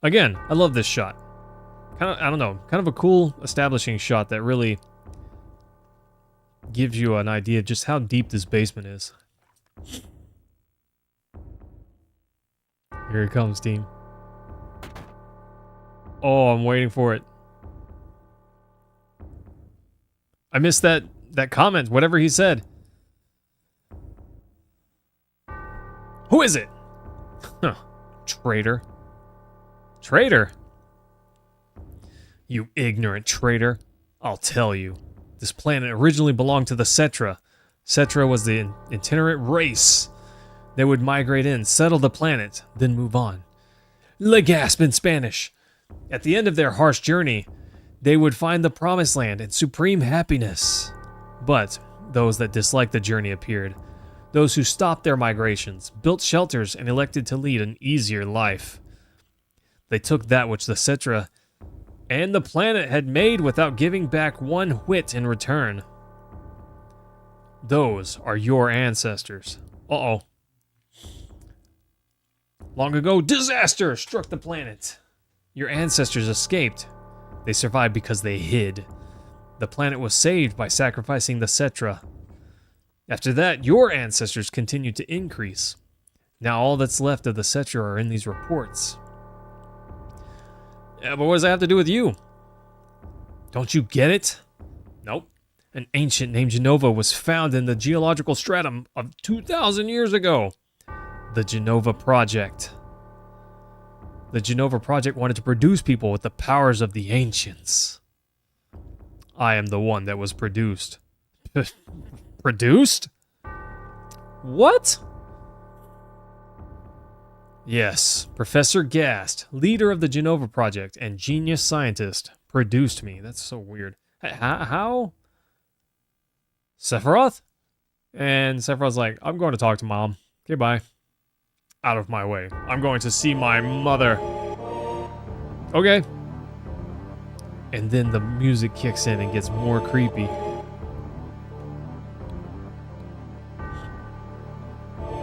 Again, I love this shot. I don't know, kind of a cool establishing shot that really gives you an idea of just how deep this basement is. Here it comes, team. Oh, I'm waiting for it. I missed that comment, whatever he said. Who is it? Huh. Traitor. Traitor? You ignorant traitor. I'll tell you. This planet originally belonged to the Cetra. Cetra was the itinerant race. They would migrate in, settle the planet, then move on. Legasp in Spanish. At the end of their harsh journey, they would find the promised land and supreme happiness. But those that disliked the journey appeared. Those who stopped their migrations, built shelters, and elected to lead an easier life. They took that which the Cetra and the planet had made without giving back one whit in return. Those are your ancestors. Uh-oh. Long ago, disaster struck the planet. Your ancestors escaped. They survived because they hid. The planet was saved by sacrificing the Cetra. After that, your ancestors continued to increase. Now all that's left of the Cetra are in these reports. Yeah, but what does that have to do with you? Don't you get it? Nope. An ancient named Genova was found in the geological stratum of 2,000 years ago. The Genova Project. The Genova Project wanted to produce people with the powers of the ancients. I am the one that was produced. Produced? What? Yes, Professor Gast, leader of the Genova Project and genius scientist, produced me. That's so weird. How? Sephiroth? And Sephiroth's like, I'm going to talk to Mom. Okay, bye. Out of my way. I'm going to see my mother. Okay. And then the music kicks in and gets more creepy.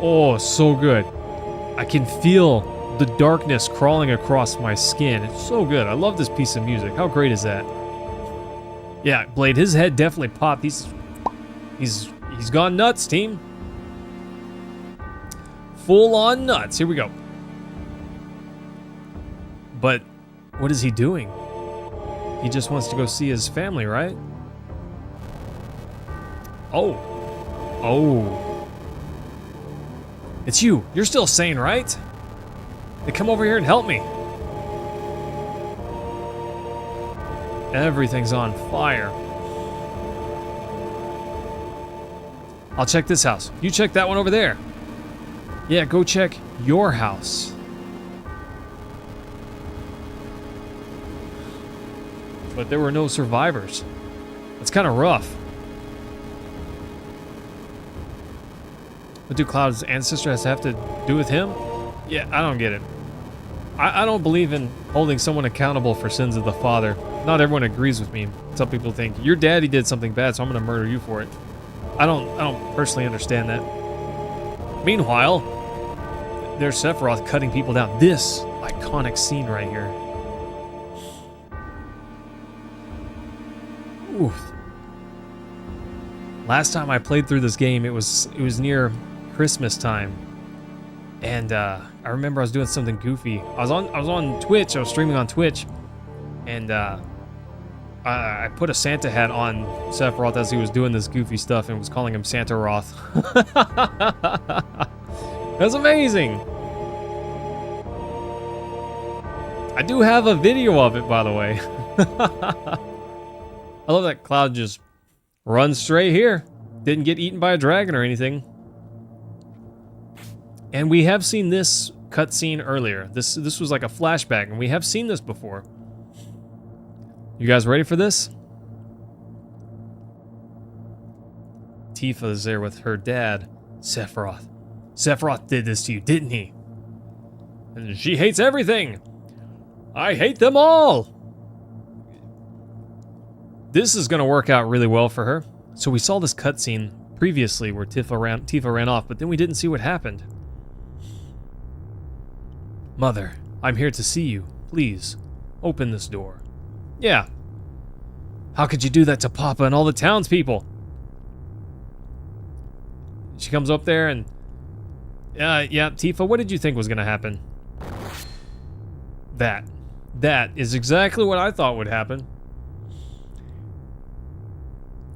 Oh, so good. I can feel the darkness crawling across my skin. It's so good. I love this piece of music. How great is that? Yeah, Blade, his head definitely popped. He's gone nuts, team. Full on nuts. Here we go. But what is he doing? He just wants to go see his family, right? Oh. Oh. It's you. You're still sane, right? Then come over here and help me. Everything's on fire. I'll check this house. You check that one over there. Yeah, go check your house. But there were no survivors. That's kind of rough. What do Cloud's ancestor have to do with him? Yeah, I don't get it. I don't believe in holding someone accountable for sins of the father. Not everyone agrees with me. Some people think, your daddy did something bad, so I'm going to murder you for it. I don't personally understand that. Meanwhile, there's Sephiroth cutting people down. This iconic scene right here. Oof. Last time I played through this game, it was near Christmas time, and I remember I was doing something goofy. I was on Twitch. I was streaming on Twitch, and I put a Santa hat on Sephiroth as he was doing this goofy stuff and was calling him Santa Roth. That's amazing. I do have a video of it, by the way. I love that Cloud just runs straight here. Didn't get eaten by a dragon or anything. And we have seen this cutscene earlier. This was like a flashback, and we have seen this before. You guys ready for this? Tifa is there with her dad, Sephiroth. Sephiroth did this to you, didn't he? And she hates everything. I hate them all. This is going to work out really well for her. So we saw this cutscene previously where Tifa ran off, but then we didn't see what happened. Mother, I'm here to see you. Please, open this door. Yeah. How could you do that to Papa and all the townspeople? She comes up there and... yeah, Tifa, what did you think was going to happen? That is exactly what I thought would happen.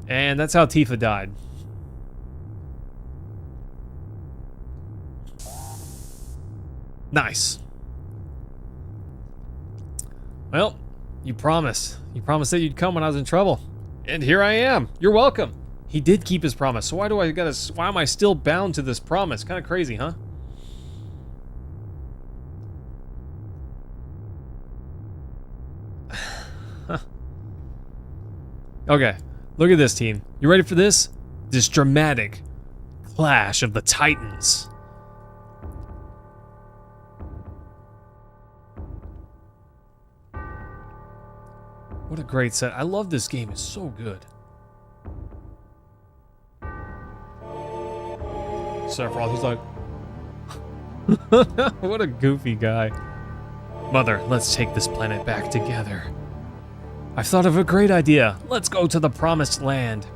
And that's how Tifa died. Nice. Well, you promised. You promised that you'd come when I was in trouble. And here I am. You're welcome. He did keep his promise, so why am I still bound to this promise? Kind of crazy, huh? Okay, look at this, team. You ready for this? This dramatic clash of the Titans. What a great set. I love this game. It's so good. Sephiroth, he's like... what a goofy guy. Mother, let's take this planet back together. I've thought of a great idea. Let's go to the promised land.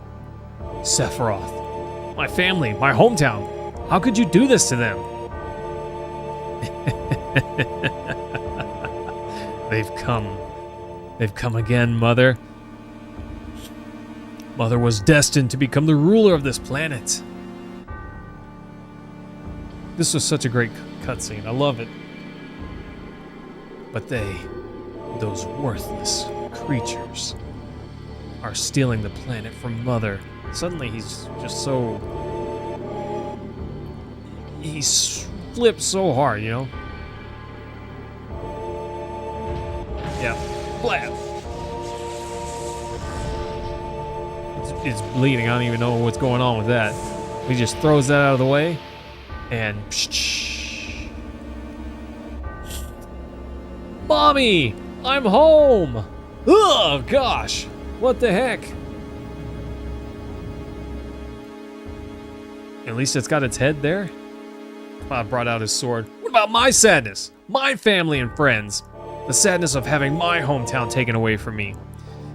Sephiroth, my family, my hometown. How could you do this to them? They've come. They've come again, Mother. Mother was destined to become the ruler of this planet. This was such a great cutscene. I love it. But those worthless creatures, are stealing the planet from Mother. Suddenly he's just so... He's flipped so hard, you know? Yeah. Blab! It's bleeding. I don't even know what's going on with that. He just throws that out of the way. And... Mommy! I'm home! Oh, gosh! What the heck? At least it's got its head there. Bob brought out his sword. What about my sadness? My family and friends? The sadness of having my hometown taken away from me.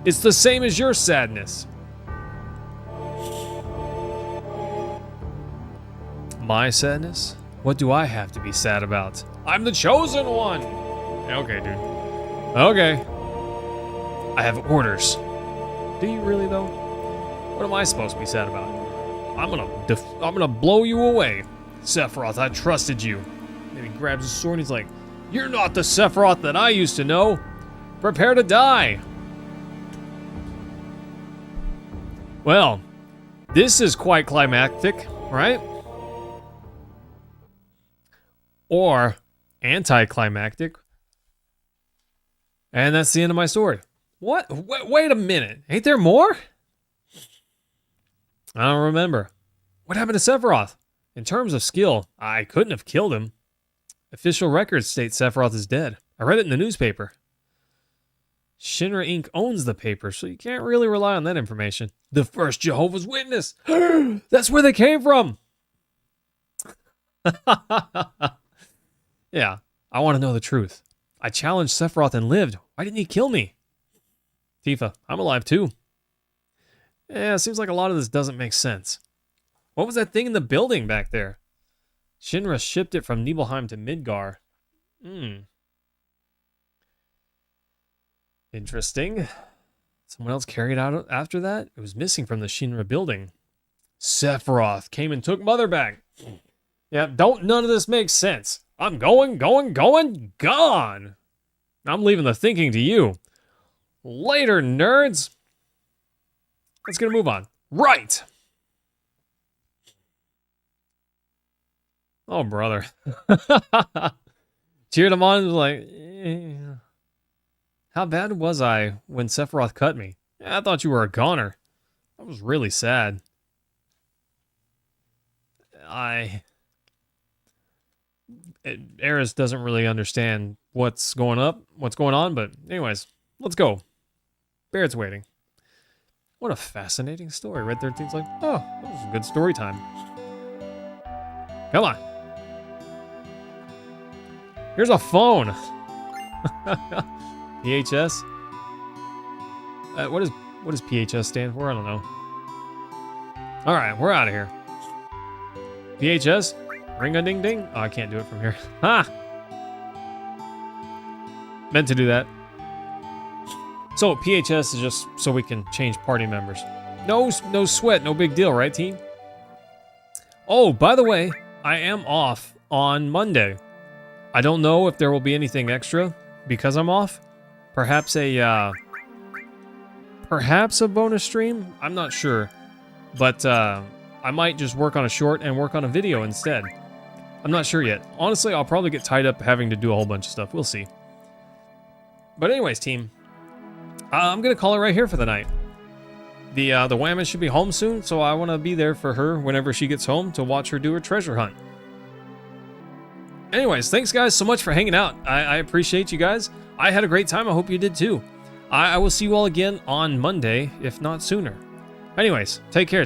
It's the same as your sadness. My sadness? What do I have to be sad about? I'm the chosen one! Okay, dude. Okay. I have orders. Do you really, though? What am I supposed to be sad about? I'm gonna blow you away. Sephiroth, I trusted you. Then he grabs his sword and he's like, you're not the Sephiroth that I used to know. Prepare to die. Well, this is quite climactic, right? Or anticlimactic. And that's the end of my story. What? Wait a minute. Ain't there more? I don't remember. What happened to Sephiroth? In terms of skill, I couldn't have killed him. Official records state Sephiroth is dead. I read it in the newspaper. Shinra Inc. owns the paper, so you can't really rely on that information. The first Jehovah's Witness! That's where they came from! Yeah, I want to know the truth. I challenged Sephiroth and lived. Why didn't he kill me? Tifa, I'm alive too. Yeah, it seems like a lot of this doesn't make sense. What was that thing in the building back there? Shinra shipped it from Nibelheim to Midgar. Interesting. Someone else carried it out after that? It was missing from the Shinra building. Sephiroth came and took Mother back. Yeah, none of this makes sense. I'm gone. I'm leaving the thinking to you. Later, nerds. Let's get a move on. Right. Oh, brother. Cheered him on, like, how bad was I when Sephiroth cut me? I thought you were a goner. I was really sad. Aerith doesn't really understand what's going on, but anyways, let's go. Barrett's waiting. What a fascinating story. Red 13's like, oh, that was a good story time. Come on. Here's a phone. PHS? What does PHS stand for? I don't know. Alright, we're out of here. PHS? Ring-a-ding-ding? Oh, I can't do it from here. Ha! Meant to do that. So, PHS is just so we can change party members. No sweat, no big deal, right, team? Oh, by the way, I am off on Monday. I don't know if there will be anything extra because I'm off. Perhaps a bonus stream? I'm not sure. But I might just work on a short and work on a video instead. I'm not sure yet. Honestly, I'll probably get tied up having to do a whole bunch of stuff. We'll see. But anyways, team, I'm gonna call it right here for the night. The Whammy should be home soon, so I want to be there for her whenever she gets home to watch her do her treasure hunt. Anyways, thanks guys so much for hanging out. I appreciate you guys. I had a great time. I hope you did too. I will see you all again on Monday, if not sooner. Anyways, take care, team.